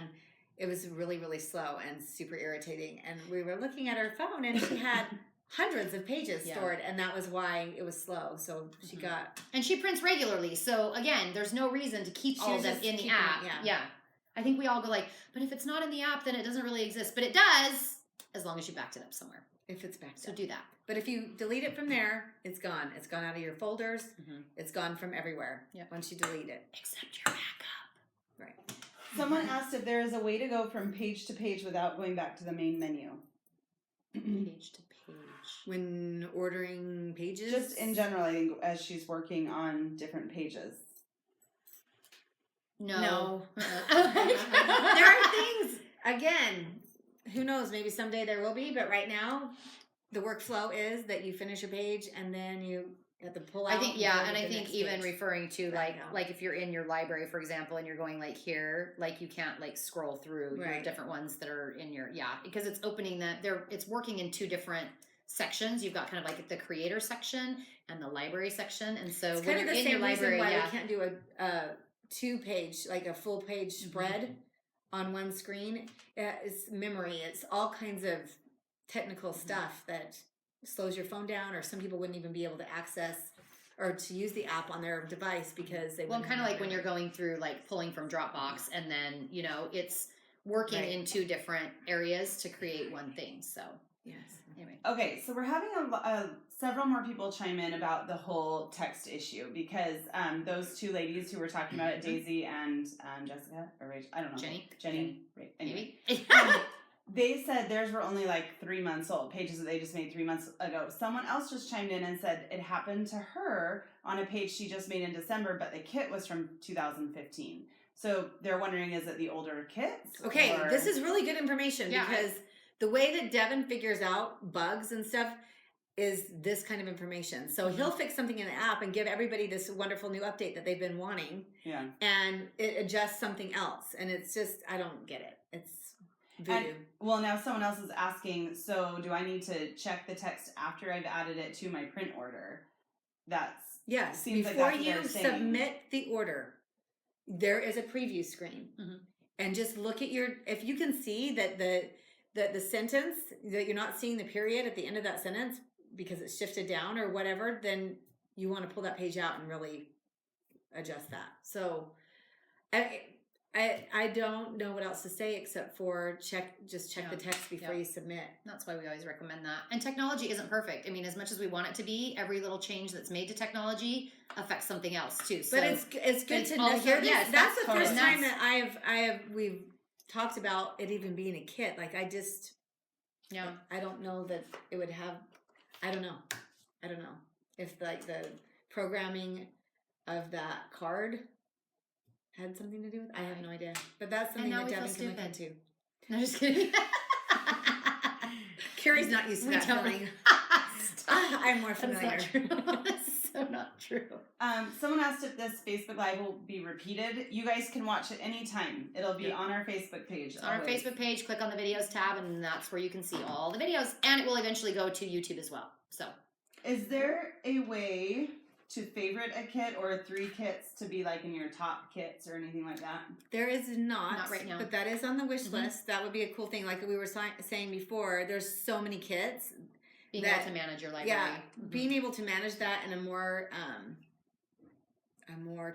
it was really, really slow and super irritating. And we were looking at her phone, and she had hundreds of pages stored, and that was why it was slow. So she got... And she prints regularly. So, again, there's no reason to keep all of them in the app. Yeah. I think we all go like, but if it's not in the app, then it doesn't really exist. But it does, as long as you backed it up somewhere. If it's backed up. So do that. But if you delete it from there, it's gone. It's gone out of your folders. It's gone from everywhere once you delete it. Except your backup. Right. Someone asked if there is a way to go from page to page without going back to the main menu. Page to page. When ordering pages? Just in general, I think, as she's working on different pages. No. There are things, again, who knows, maybe someday there will be, but right now, the workflow is that you finish a page and then you have to pull out. I think, and I think even page. referring to Right like if you're in your library, for example, and you're going like here, like you can't like scroll through your different ones that are in your, because it's opening it's working in two different sections. You've got kind of like the creator section and the library section. And so it's when kind you're of the in same your library, reason why we can't do a 2-page, like a full page spread on one screen. It's memory. It's all kinds of technical stuff that slows your phone down, or some people wouldn't even be able to access or to use the app on their device because they kind of like when you're going through like pulling from Dropbox, and then it's working Right. in two different areas to create one thing. So Yes. anyway, Okay, so we're having several more people chime in about the whole text issue because those two ladies who were talking about it, Daisy and Jessica or Rachel, I don't know, Jenny, right? Anyway, maybe. they said theirs were only like 3 months old, pages that they just made 3 months ago. Someone else just chimed in and said it happened to her on a page she just made in December, but the kit was from 2015. So they're wondering, is it the older kits? Okay, or- this is really good information Yeah, because the way that Devin figures out bugs and stuff is this kind of information. So he'll fix something in the app and give everybody this wonderful new update that they've been wanting, yeah. and it adjusts something else. And it's just, I don't get it. It's voodoo. And, well, now someone else is asking, so do I need to check the text after I've added it to my print order? That's Yes, seems like before that's what you they're saying. submit the order, there is a preview screen. Mhm. And just look at your, if you can see that the sentence, that you're not seeing the period at the end of that sentence because it's shifted down or whatever, then you want to pull that page out and really adjust that. So I don't know what else to say except for check Yeah. the text before Yeah. you submit. That's why we always recommend that. And technology isn't perfect. I mean, as much as we want it to be, every little change that's made to technology affects something else too. So But it's good it's to all know. here. That's Yes, the that's first totally- time that's- that we've talked about it even being a kit. Like I don't know that it would have. I don't know if like the programming of that card had something to do with it. I have no idea. But that's something now that we feel Devin can look stupid. into. No, just kidding. Carrie's not used to We that don't- feeling. Stop. I'm more That's familiar. not true. That's so not true. Someone asked if this Facebook Live will be repeated. You guys can watch it anytime. It'll be on our Facebook page. It's on our always. Facebook page. Click on the videos tab, and that's where you can see all the videos. And it will eventually go to YouTube as well. So Is there a way to favorite a kit or 3 kits to be like in your top kits or anything like that? There is Not right now. but that is on the wish Mhm. list. That would be a cool thing. Like we were saying before, there's so many kits. being That- able to manage your library. Yeah, Mhm. being able to manage that in a more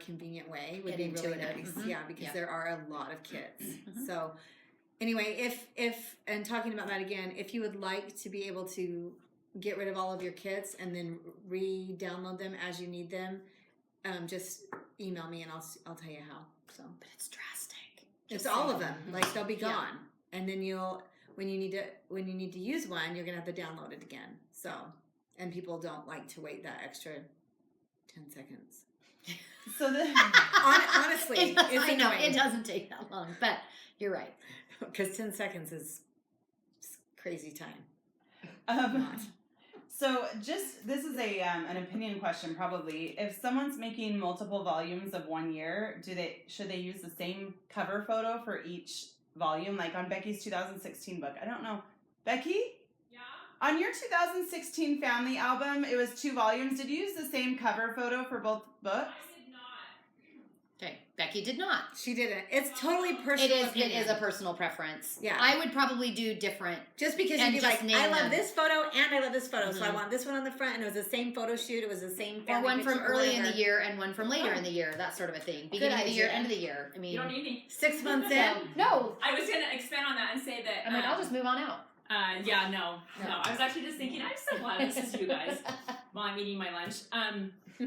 convenient way would Get be really intuitive. nice. Mhm. Yeah, because Yeah. there are a lot of kits. Mhm. So anyway, if and talking about that again, if you would like to be able to get rid of all of your kits and then re-download them as you need them, just email me and I'll tell you how. So But it's drastic. it's Just all saying. of them. Like they'll be Yeah. gone, and then when you need to use one, you're gonna have to download it again. So, and people don't like to wait that extra 10 seconds. So the Honestly, It does- it's I know annoying it doesn't take that long, but you're right. because 10 seconds is crazy time. um, Not. so just this is an opinion question probably. If someone's making multiple volumes of 1 year, should they use the same cover photo for each volume? Like on Becky's 2016 book. I don't know. Becky? Yeah. On your 2016 family album, it was 2 volumes. Did you use the same cover photo for both books? I did not. Okay, Becky did not. She didn't. It's totally It personal. is. opinion. It is a personal preference. Yeah. I would probably do different. Just because And you'd be just like, name I love them. this photo and I love this photo, so I Mhm. want this one on the front, and it was the same photo shoot. It was the same Or family one from picture, early in the whatever. year and one from later in the year, that sort of a thing. Beginning of the year, idea. end of the year. I mean, You don't need me. 6 months so, in. no. I was gonna expand on that and say that. I mean, I'll just move on out. Yeah, no. I was actually just thinking. I'm so glad this is you guys while I'm eating my lunch.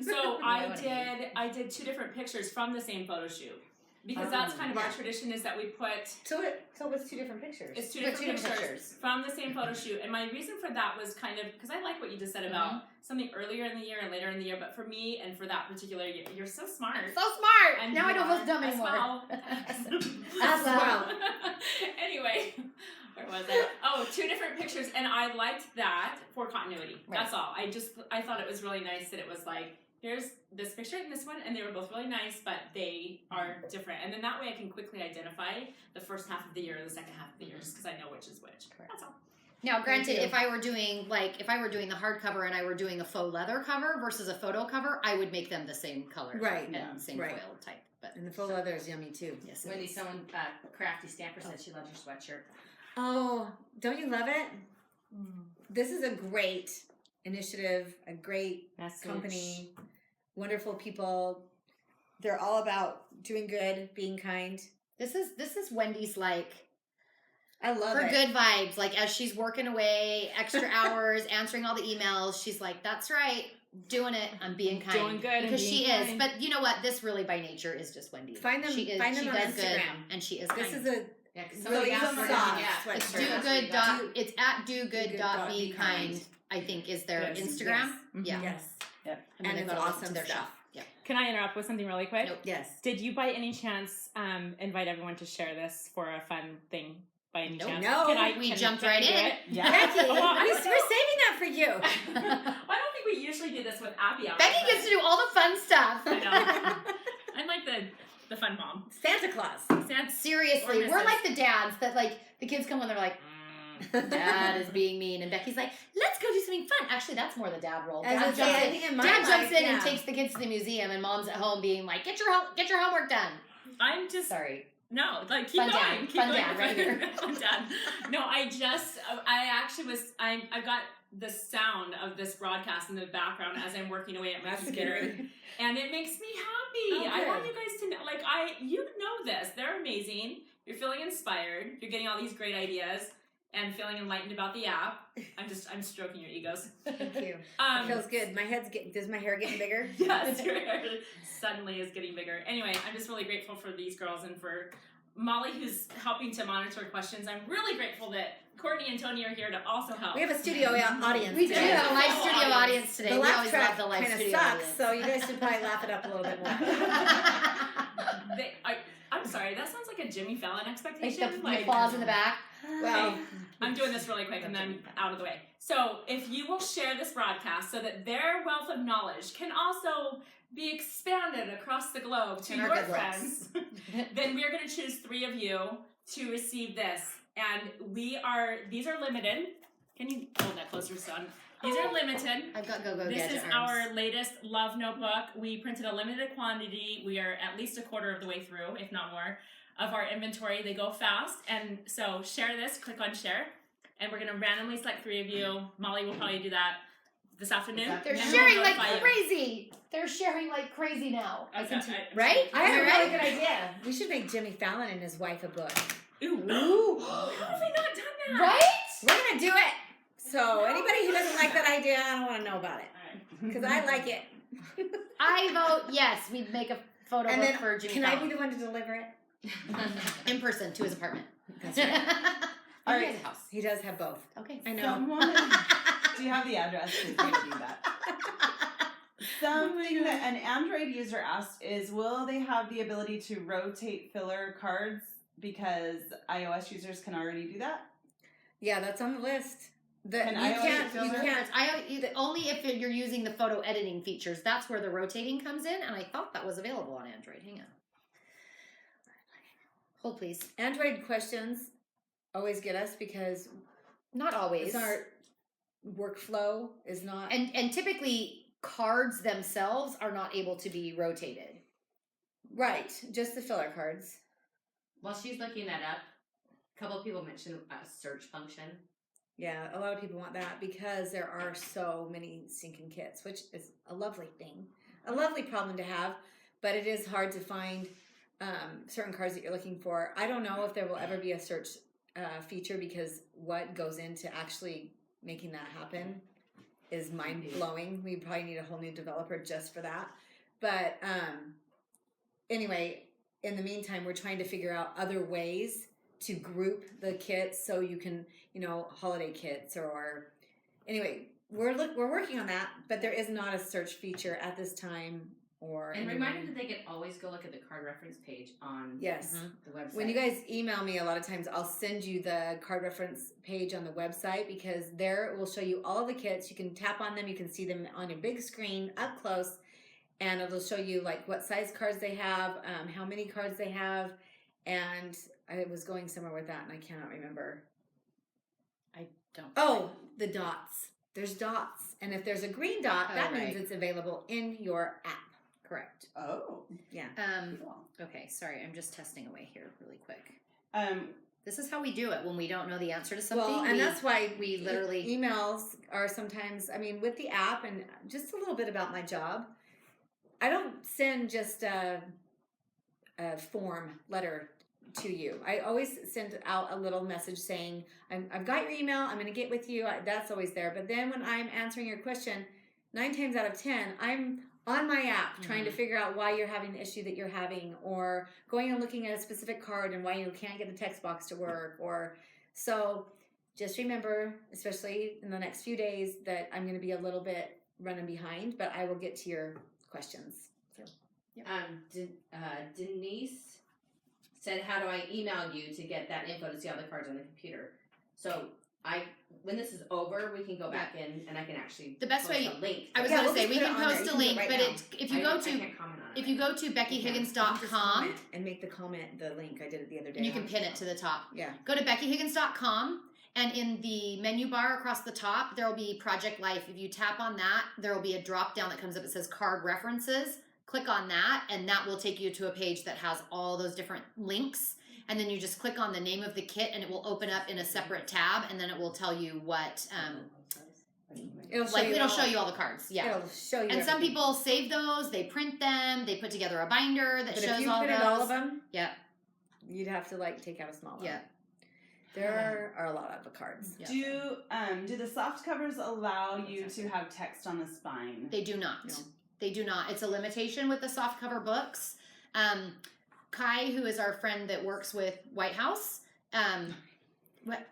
So I did 2 different pictures from the same photo shoot because that's kind of our tradition is that we put. So it was 2 different pictures. It's two But different two different pictures pictures. from the same photo shoot, and my reason for that was kind of because I like what you just said about something earlier in the year and later in the year. But for me and for that particular year, you're so smart. So smart. And Now I you don't are feel dumb as anymore. well. As well. Anyway, where was I? Oh, 2 different pictures, and I liked that for continuity. Right. That's all. I thought it was really nice that it was like, here's this picture and this one, and they were both really nice, but they are different. And then that way I can quickly identify the first half of the year or the second half of the year, just because I know which is which. Correct. That's all. Now, granted, you. if I were doing the hardcover and I were doing a faux leather cover versus a photo cover, I would make them the same color, Right, and yeah, same right. foil type. But And the faux leather is yummy too. yes, it Wendy, is. someone, Crafty Stamper said she loves your sweatshirt. Oh, don't you love it? This is a great initiative, a great company, wonderful people. They're all about doing good, being kind. This is Wendy's like I love her it. good vibes. Like as she's working away, extra hours, answering all the emails, she's like, "That's right, doing it. I'm being kind." Doing good and because being she is. kind. But you know what? This really by nature is just Wendy. Find them- She is. find them she on does good, Instagram. and she is. This kind. is a Yeah, 'cause really somebody asked for it. soft Yeah. It's sweatshirt. do good dot. It's at do good Do good dot dot be be kind. kind. I think is their Yes. Instagram. Yes. Yeah. Yes. I'm And gonna it's go to link awesome to their stuff. shop. Yeah. Can I interrupt with something really quick? Nope. Yes. Did you by any chance invite everyone to share this for a fun thing? By any Nope. chance? No. We can jumped we right do in. it? Yeah. Becky, Well, I we're don't saving that for you. Well, I don't think we usually do this with Appy hours. Becky gets to do all the fun stuff. I know. I'm like the fun mom. Santa Claus. Seriously, Or we're Mrs. like the dads that like the kids come when they're like, Dad is being mean, and Becky's like, let's go do something fun. Actually, that's more the dad role. As Dad I say, jumps I in, think in my Dad life, jumps in and yeah. takes the kids to the museum, and Mom's at home being like, get your homework done. I'm just Sorry. no, like keep Fun going. dad. Keep Fun going. dad, right here. Fun dad. No, I actually was. I got the sound of this broadcast in the background as I'm working away at my That's computer, scary. and it makes me happy. Oh, I want good. you guys to know, like you know this. They're amazing. You're feeling inspired. You're getting all these great ideas and feeling enlightened about the app. I'm stroking your egos. Thank you. It feels good. Does my hair getting bigger? Yes, your hair suddenly is getting bigger. Anyway, I'm just really grateful for these girls and for Molly, who's helping to monitor questions. I'm really grateful that Courtney and Tony are here to also help. We have a studio audience. We do today. have a live Oh, studio audience today. The We laugh always track love the live kind of studio sucks, audience. so you guys should probably laugh it up a little bit more. I'm sorry, that sounds like a Jimmy Fallon like expectation. the applause in the back. Well, I'm doing this really quick and then I'm out of the way. So if you will share this broadcast so that their wealth of knowledge can also be expanded across the globe to And our your good looks. friends, then we are going to choose 3 of you to receive this. And these are limited. Can you hold that closer, son? These are limited. I've got go-go This gadget is arms. our latest love notebook. We printed a limited quantity. We are at least a quarter of the way through, if not more, of our inventory. They go fast. And so share this, click on share. And we're going to randomly select 3 of you. Molly will probably do that this afternoon. They're And sharing we'll like notify you. crazy. They're sharing like crazy now. Okay, Right? I have a Right? really good idea. We should make Jimmy Fallon and his wife a book. Ooh. Ooh. How have we not done that? Right? We're gonna do it. So anybody who doesn't like that idea, I don't want to know about it because I like it. I vote yes. We'd make a photo And book then for Jimmy can I Fallon. be the one to deliver it? In person to his apartment. That's right. All All right. right. House. He does have both. Okay. I know. Someone, do you have the address? 'Cause we can do that. Something that an Android user asked is, will they have the ability to rotate filler cards because iOS users can already do that? Yeah, that's on the list. Can You I can't. always You do can't. Only if you're using the photo editing features. That's where the rotating comes in, and I thought that was available on Android. Hang on. Hold please. Android questions always get us because Not always. our workflow is not. And typically cards themselves are not able to be rotated. Right, just the filler cards. While she's looking that up, a couple of people mentioned a search function. Yeah, a lot of people want that because there are so many sinking kits, which is a lovely thing, a lovely problem to have, but it is hard to find certain cards that you're looking for. I don't know if there will ever be a search feature because what goes into actually making that happen is mind-blowing. We probably need a whole new developer just for that. But anyway, in the meantime, we're trying to figure out other ways to group the kits so you can, holiday kits or anyway, we're working on that, but there is not a search feature at this time or And anywhere. reminder that they can always go look at the card reference page on Yes. the website. When you guys email me, a lot of times I'll send you the card reference page on the website because there it will show you all of the kits. You can tap on them. You can see them on your big screen up close. And it'll show you like what size cards they have, how many cards they have. And I was going somewhere with that and I cannot remember. Don't. Oh, the dots. There's dots. And if there's a green dot, Oh, that means right. it's available in your app. Correct. Oh. Yeah. Okay, sorry, I'm just testing away here really quick. Um, This is how we do it when we don't know the answer to something. Well, and that's why we literally emails are sometimes. I mean, with the app, and just a little bit about my job. I don't send just a form letter to you. I always send out a little message saying, I've got your email, I'm going to get with you. That's always there. But then when I'm answering your question, 9 times out of 10, I'm on my app trying to figure out why you're having the issue that you're having, or going and looking at a specific card and why you can't get the text box to work. Or so just remember, especially in the next few days, that I'm going to be a little bit running behind, but I will get to your questions. So, Denise said, how do I email you to get that info to see all the cards on the computer? So when this is over, we can go back in and I can actually The best post way- a link. I was Yeah, gonna we'll say just we put can it on there. post You a can do it link, right but now. if you go I to can't comment on it. if you go to Just BeckyHiggins.com comment and make the comment, the link. I did it the other day. and you can pin it to the top. Yeah. Go to BeckyHiggins.com, and in the menu bar across the top, there will be Project Life. If you tap on that, there will be a drop down that comes up. It says Card References. Click on that, and that will take you to a page that has all those different links. And then you just click on the name of the kit, and it will open up in a separate tab, and then it will tell you what, it'll show you all the cards. Yeah. It'll show you. And some everything. people save those, they print them, they put together a binder that But shows if you all put those. in all of them, Yeah. you'd have to take out a small one. Yeah. There are a lot of cards. Yeah. Do the soft covers allow you to have text on the spine? They do not. No. They do not. It's a limitation with the softcover books. Kai, who is our friend that works with White House, what?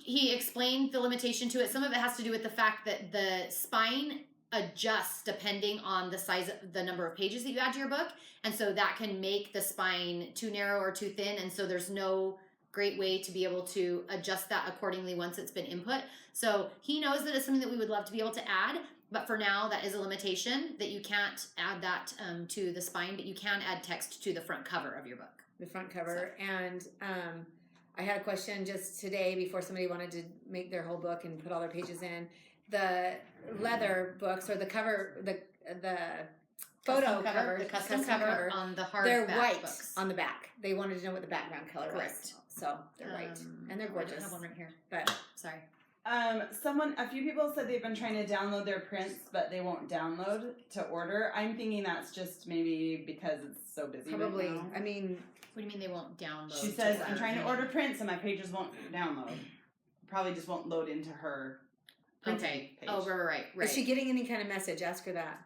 He explained the limitation to it. Some of it has to do with the fact that the spine adjusts depending on the size of the number of pages that you add to your book, and so that can make the spine too narrow or too thin, and so there's no great way to be able to adjust that accordingly once it's been input. So he knows that it's something that we would love to be able to add, but for now that is a limitation, that you can't add that to the spine, but you can add text to the front cover of your book. The front cover. And I had a question just today before somebody wanted to make their whole book and put all their pages in. The leather books, or the cover, the photo cover, the custom cover on the they're hardback white books. on the back. They wanted to know what the background color Correct. was. So they're white. And they're I gorgeous. have one right here. But Sorry. A few people said they've been trying to download their prints, but they won't download to order. I'm thinking that's just maybe because it's so busy. probably, Right now. I mean, What do you mean they won't download? She says, I'm trying to order prints and my pages won't download. Probably just won't load into her printing Okay. page. Oh, right. is she getting any kind of message? Ask her that.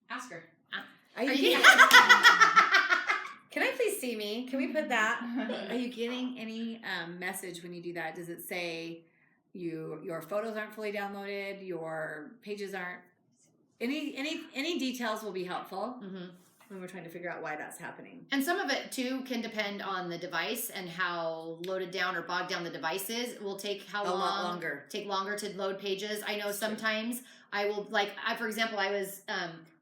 Ask her. Are you Are you- getting, can I please see me? Can we put that? Are you getting any message when you do that? Does it say your photos aren't fully downloaded, your pages aren't? Any details will be helpful Mm-hmm. when we're trying to figure out why that's happening. And some of it too can depend on the device and how loaded down or bogged down the device is. It will take how A long? lot longer. Take longer to load pages. I know sometimes I will for example, I was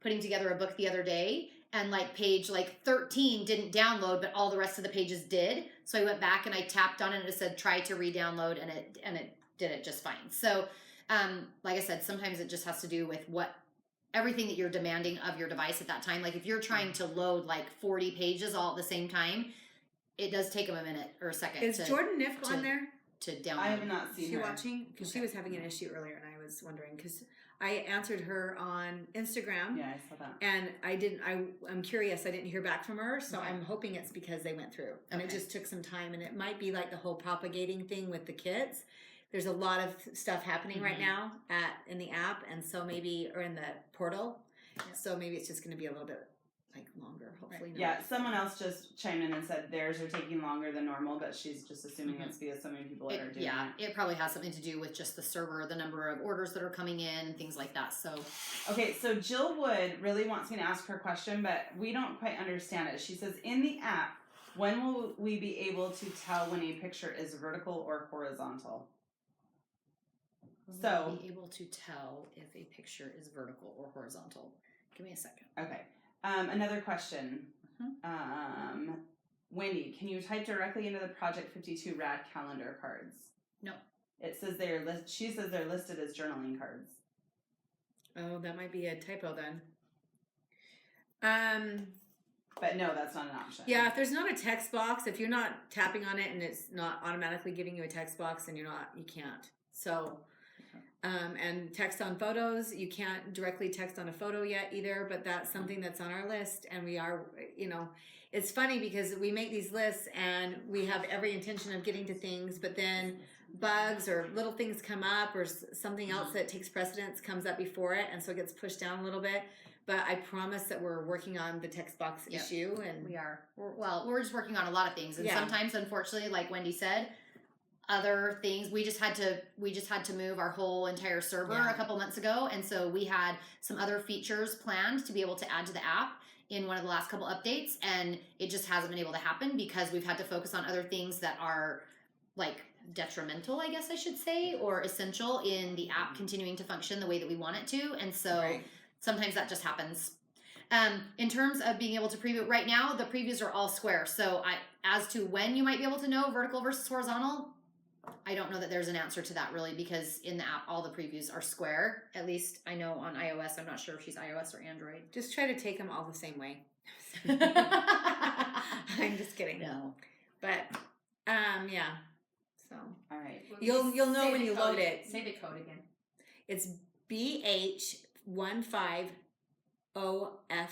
putting together a book the other day, and page 13 didn't download, but all the rest of the pages did. So I went back and I tapped on it and it said try to re-download, and it did it just fine. So like I said, sometimes it just has to do with everything that you're demanding of your device at that time. Like if you're trying to load 40 pages all at the same time, it does take them a minute or a second. Is Jordan Niff to- on there? to download? I have not Is seen she her. watching? Because she was having an issue earlier, and I was wondering because I answered her on Instagram. Yeah, I saw that. And I'm curious. I didn't hear back from her, so Okay. I'm hoping it's because they went through, and it Okay. just took some time. And it might be like the whole propagating thing with the kids. There's a lot of stuff happening right Mhm. now in the app, and so or in the portal. Yeah. So maybe it's just going to be a little bit longer. Hopefully, not. Yeah, someone else just chimed in and said theirs are taking longer than normal, but she's just assuming it's because so many people are doing it. It probably has something to do with just the server, the number of orders that are coming in, things like that. So Okay, so Jill Wood really wants me to ask her question, but we don't quite understand it. She says, in the app, when will we be able to tell when a picture is vertical or horizontal? So- we'll be able to tell if a picture is vertical or horizontal. Give me a second. Okay. Another question. Mhm. Wendy, can you type directly into the Project 52 Rad calendar cards? No. It says she says they're listed as journaling cards. Oh, that might be a typo then. But no, that's not an option. Yeah, if there's not a text box, if you're not tapping on it and it's not automatically giving you a text box, then you can't. So, and text on photos. You can't directly text on a photo yet either, but that's something that's on our list. And we are, it's funny because we make these lists and we have every intention of getting to things, but then bugs or little things come up or something else that takes precedence comes up before it, and so it gets pushed down a little bit. But I promise that we're working on the text box issue, and we are. We're just working on a lot of things, and sometimes, unfortunately, like Wendy said, other things we just had to move our whole entire server a couple months ago, and so we had some other features planned to be able to add to the app in one of the last couple updates, and it just hasn't been able to happen because we've had to focus on other things that are like detrimental, I guess I should say, or essential in the app continuing to function the way that we want it to, and so sometimes that just happens. In terms of being able to preview, right now the previews are all square, so as to when you might be able to know vertical versus horizontal, I don't know that there's an answer to that really, because in the app all the previews are square. At least I know on iOS. I'm not sure if she's iOS or Android. Just try to take them all the same way. I'm just kidding. No, but yeah. So All right. you'll know when you load it. Say the code again. It's BH150FF,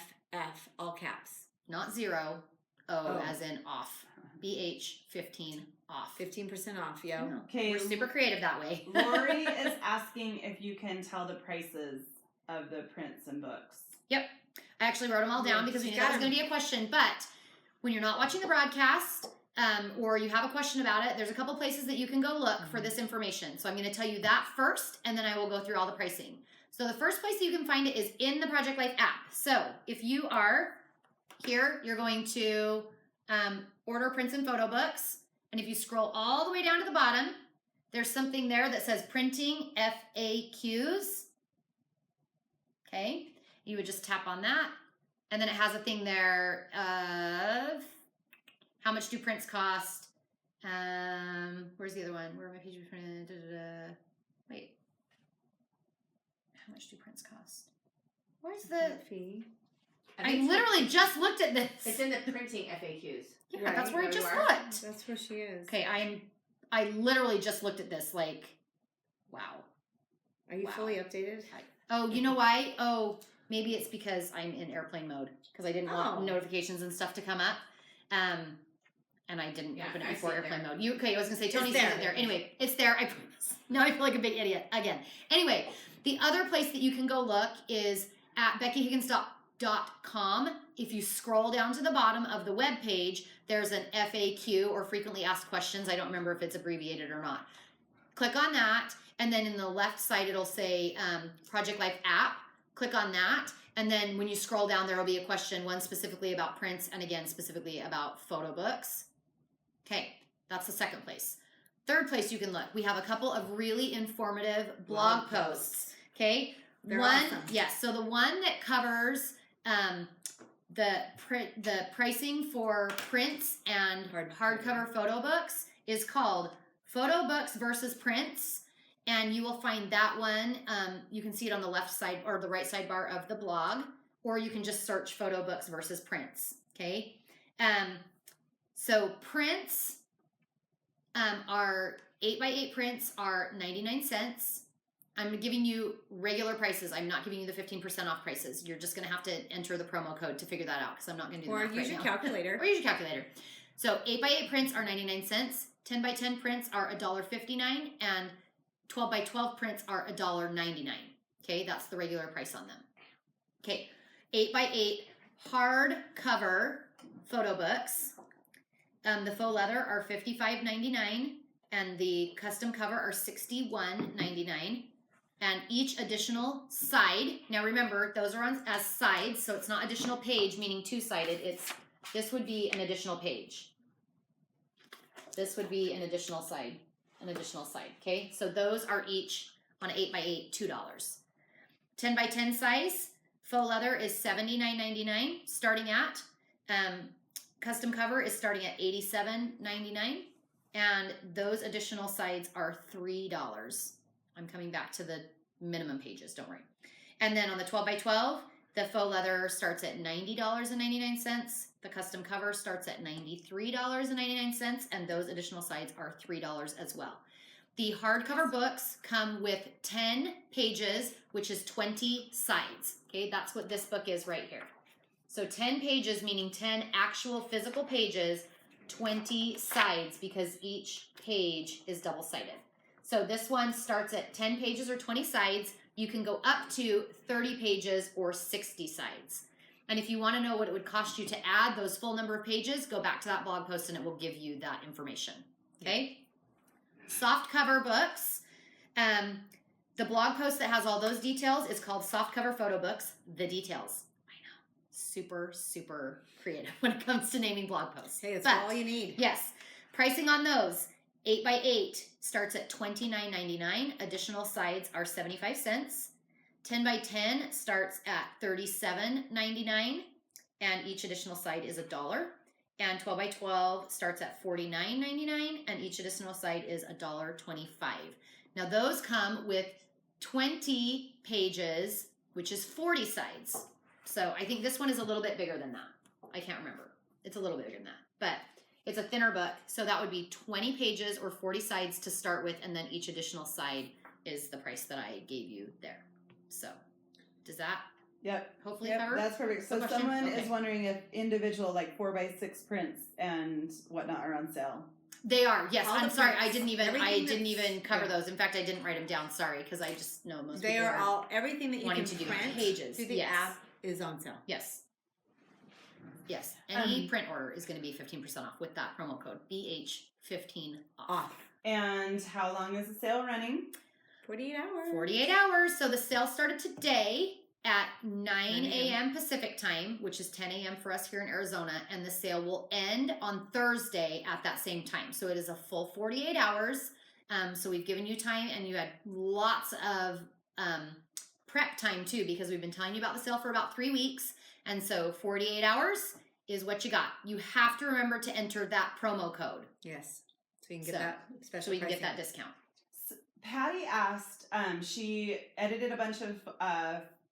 all caps. not 0. O Oh. as in off. BH15 off. 15% off, yo. Okay. We're super creative that way. Lori is asking if you can tell the prices of the prints and books. Yep. I actually wrote them all down because we knew that was going to be a question. But when you're not watching the broadcast, or you have a question about it, there's a couple places that you can go look for this information. So I'm going to tell you that first, and then I will go through all the pricing. So the first place that you can find it is in the Project Life app. So if you are here, you're going to order prints and photo books. And if you scroll all the way down to the bottom, there's something there that says printing FAQs. Okay. You would just tap on that. And then it has a thing there of how much do prints cost? Where's the other one? Where are my pages printed? Wait. How much do prints cost? Where's the fee? I literally just looked at this. It's in the printing FAQs. Yeah, Right, that's where I there you just are. looked. That's where she is. Okay, I literally just looked at this like, wow. Are you Wow. fully updated? Oh, you know why? Oh, maybe it's because I'm in airplane mode because I didn't want Oh. notifications and stuff to come up. And I didn't open it I before see it airplane there. mode. I was gonna say It's Tony there. said it there. Anyway, it's there. I promise. Now I feel like a big idiot again. Anyway, the other place that you can go look is at BeckyHiggins.com. If you scroll down to the bottom of the web page, there's an FAQ or frequently asked questions. I don't remember if it's abbreviated or not. Click on that, and then in the left side it'll say Project Life app. Click on that, and then when you scroll down, there will be a question, one specifically about prints, and again specifically about photo books. Okay, that's the second place. Third place you can look. We have a couple of really informative blog posts. Okay, They're one, awesome. yes. So the one that covers the pricing for prints and hardcover photo books is called Photo Books versus Prints, and you will find that one. You can see it on the left side or the right sidebar of the blog, or you can just search Photo Books versus Prints. Okay, so prints are 8x8 prints are 99 cents. I'm giving you regular prices. I'm not giving you the 15% off prices. You're just going to have to enter the promo code to figure that out because I'm not going to do Or the math use right your now. calculator. Or use your calculator. So 8x8 prints are 99 cents. 10x10 prints are $1.59, and 12x12 prints are $1.99. Okay, that's the regular price on them. Okay, 8x8 hardcover photo books. The faux leather are $55.99, and the custom cover are $61.99. And each additional side, now remember, those are on as sides, so it's not additional page, meaning two-sided. This would be an additional page. This would be an additional side, okay? So those are each on 8x8, $2. 10x10 size, faux leather is $79.99, starting at. Custom cover is starting at $87.99, and those additional sides are $3. I'm coming back to the minimum pages, don't worry. And then on the 12x12, the faux leather starts at $90.99. The custom cover starts at $93.99, and those additional sides are $3 as well. The hardcover books come with 10 pages, which is 20 sides. Okay, that's what this book is right here. So 10 pages, meaning 10 actual physical pages, 20 sides, because each page is double-sided. So this one starts at 10 pages or 20 sides. You can go up to 30 pages or 60 sides. And if you want to know what it would cost you to add those full number of pages, go back to that blog post and it will give you that information. Okay? Softcover books. The blog post that has all those details is called Softcover Photo Books, The Details. I know. Super, super creative when it comes to naming blog posts. Hey, it's But, all you need. Yes. Pricing on those, 8x8 starts at $29.99. Additional sides are 75 cents. 10x10 starts at $37.99. And each additional side is $1. And 12x12 starts at $49.99. And each additional side is $1.25. Now those come with 20 pages, which is 40 sides. So I think this one is a little bit bigger than that. I can't remember. It's a little bit bigger than that. But it's a thinner book. So that would be 20 pages or 40 sides to start with. And then each additional side is the price that I gave you there. So does that Yep. hopefully Yep, cover? that's perfect. So the question? someone Okay. is wondering if individual like 4x6 prints and whatnot are on sale. They are. Yes. All I'm the sorry. prints, I didn't everything even that's- cover yeah. those. In fact, I didn't write them down. Sorry, because I just know most They people are all, everything that you wanting can to do print pages. through the Yes. app is on sale. Yes. Yes. Any print order is going to be 15% off with that promo code BH15 off. And how long is the sale running? 48 hours. 48 hours. So the sale started today at 9 a.m. Pacific time, which is 10 a.m. for us here in Arizona, and the sale will end on Thursday at that same time. So it is a full 48 hours. So we've given you time, and you had lots of prep time too, because we've been telling you about the sale for about 3 weeks. And so 48 hours is what you got. You have to remember to enter that promo code Yes. So you can get So- that special so we can get pricing. that discount. Patty asked, she edited a bunch of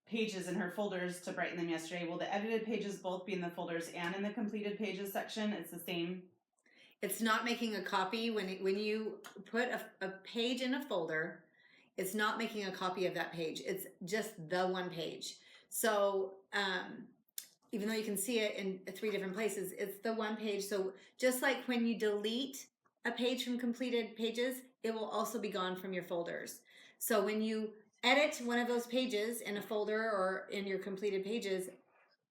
pages in her folders to brighten them yesterday. Will the edited pages both be in the folders and in the completed pages section? It's the same. It's not making a copy when you put a page in a folder. It's not making a copy of that page. It's just the one page. So even though you can see it in 3 different places, it's the one page. So just like when you delete a page from completed pages, it will also be gone from your folders. So when you edit one of those pages in a folder or in your completed pages,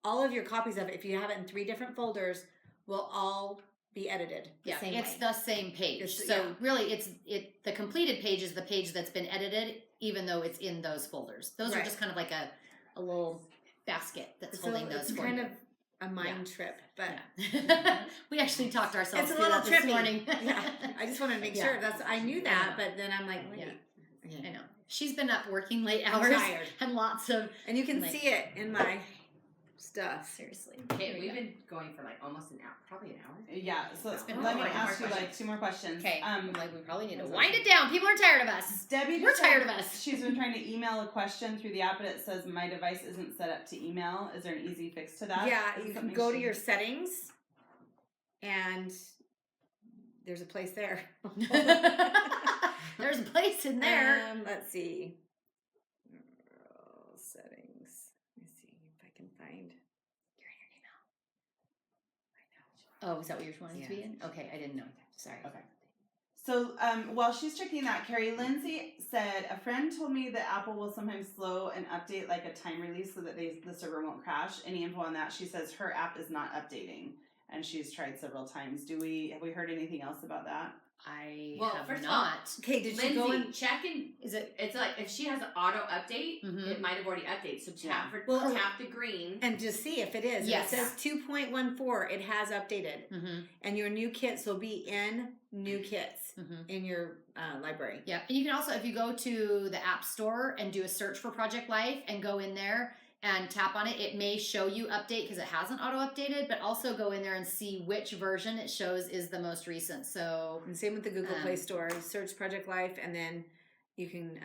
all of your copies of it, if you have it in 3 different folders, will all be edited the Yeah, same it's way. the same page. It's- So yeah. really, the completed page is the page that's been edited, even though it's in those folders. Those are Right. just kind of like a little basket that's So holding those it's for kind you. of a mind trip, but Yeah. We actually talked ourselves it's a through little that this trippy. morning. Yeah, I just wanted to make Yeah. sure I knew that, I know. but then I'm like, wait. I know. She's been up working late I'm hours tired. and lots of And you can Like- see it in my stuff. seriously. Okay, we've been going for like almost an hour, probably an hour. Yeah, so It's been let me like ask you more like 2 more questions. Okay. Um, Like we probably need to wind it down. People are tired of us. Debbie We're just tired said of us. She's been trying to email a question through the app, but it says my device isn't set up to email. Is there an easy fix to that? Yeah, Is it you can something go to she- your settings, and there's a place there. There's a place in there. Let's see. Settings. Let me see if I can find. Oh, is that what you're wanting to be Yeah. in? Okay, I didn't know. Sorry. Okay. So while she's checking that, Kari, Lindsay said, a friend told me that Apple will sometimes slow an update like a time release so that the server won't crash. Any info on that? She says her app is not updating and she's tried several times. Have we heard anything else about that? I Well, have first of all, not. Okay, did Lindsay, you go in? check and Is it? it's like if she has an auto update, Mhm. it might have already updated. So Yeah. tap the green. And just see if it is. Yes. If it says 2.14, it has updated. Mm-hmm. And your new kits will be in new kits Mm-hmm. in your library. Yeah, and you can also, if you go to the App Store and do a search for Project Life and go in there and tap on it, it may show you update because it hasn't auto-updated, but also go in there and see which version it shows is the most recent. So, And same with the Google Play Um, Store. You search Project Life, and then you can.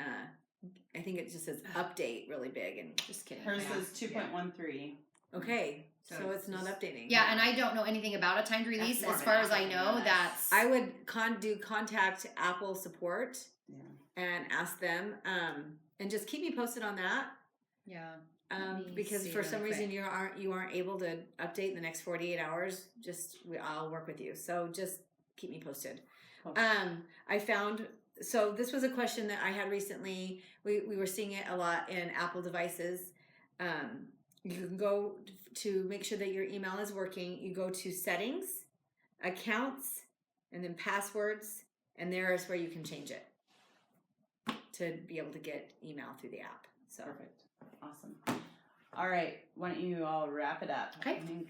I think it just says update really big, and just kidding. Hers Yeah. says 2.13. Okay, so So it's not updating. Yeah, and I don't know anything about a timed release. That's more As of far an as I Apple know, than that's I would contact Apple support Yeah. and ask them, and just keep me posted on that. yeah. Let me Because see for some really reason quick. you aren't able to update in the next 48 hours. I'll work with you. So just keep me posted. Cool. I found, so this was a question that I had recently. We were seeing it a lot in Apple devices. You can go to make sure that your email is working. You go to settings, accounts, and then passwords, and there is where you can change it to be able to get email through the app. So Perfect. Awesome. All right. Why don't you all wrap it up? Okay. I think.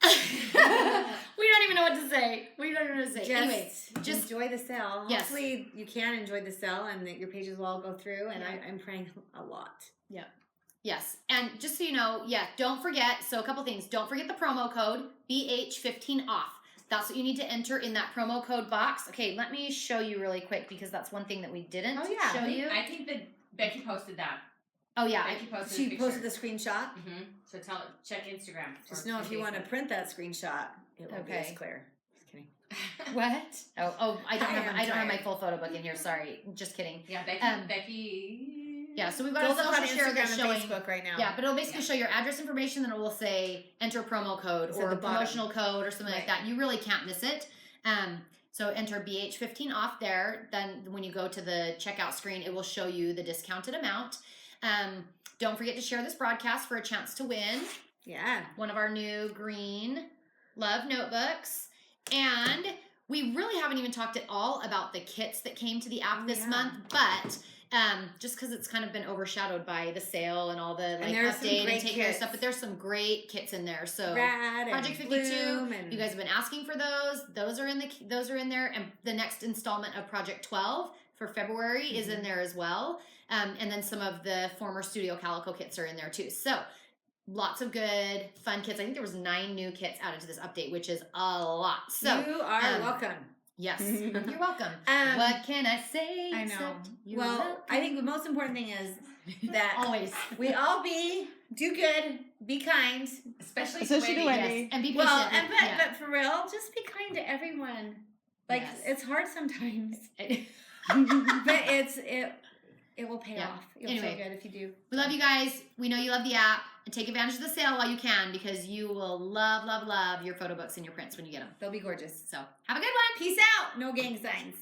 We don't even know what to say. We don't even know what to say. Anyway, just enjoy the sale. Yes. Hopefully you can enjoy the sale and that your pages will all go through. And Yeah. I'm praying a lot. yes, and just so you know, don't forget. So a couple things. Don't forget the promo code BH15 off. That's what you need to enter in that promo code box. Okay, let me show you really quick because that's one thing that we didn't show you. I think that Becky posted that. Oh yeah, Becky posted She a picture. posted the screenshot. So check Instagram. Just or know if you want to Facebook. print that screenshot, it will be as Okay. clear. Just kidding. what? Oh, I don't I have am my tired. full photo book in here. Sorry, just kidding. Yeah, Becky. Yeah, so we've got Go a look on social share Instagram that's and showing. Facebook right now. Yeah, but it'll basically show your address information, then it will say enter promo code It's or at the a bottom. promotional code or something like Right. that. You really can't miss it. So enter BH15 off there. Then when you go to the checkout screen, it will show you the discounted amount. Don't forget to share this broadcast for a chance to win Yeah. one of our new green love notebooks. And we really haven't even talked at all about the kits that came to the app Oh, this yeah. month, but just because it's kind of been overshadowed by the sale and all the like there's some update and great take care of kits. stuff, but there's some great kits in there. So Rad Project and 52, Bloom and you guys have been asking for those. Those are in there, and the next installment of Project 12 for February is in there as well. And then some of the former Studio Calico kits are in there too. So lots of good, fun kits. I think there was 9 new kits added to this update, which is a lot. So you are welcome. yes, you're welcome. Um, What can I say? I know. except you're Well, welcome? I think the most important thing is that always we all do good, be kind. Especially Especially to Wendy. yes, and be patient. Well, yeah. but for real, just be kind to everyone. Like Yes. it's hard sometimes, we but it will pay Yeah. off. You'll Anyway. feel good if you do. love you guys. We know you love the app, and take advantage of the sale while you can because you will love your photo books and your prints when you get them. They'll be gorgeous. So have a good one. Peace out. No gang signs.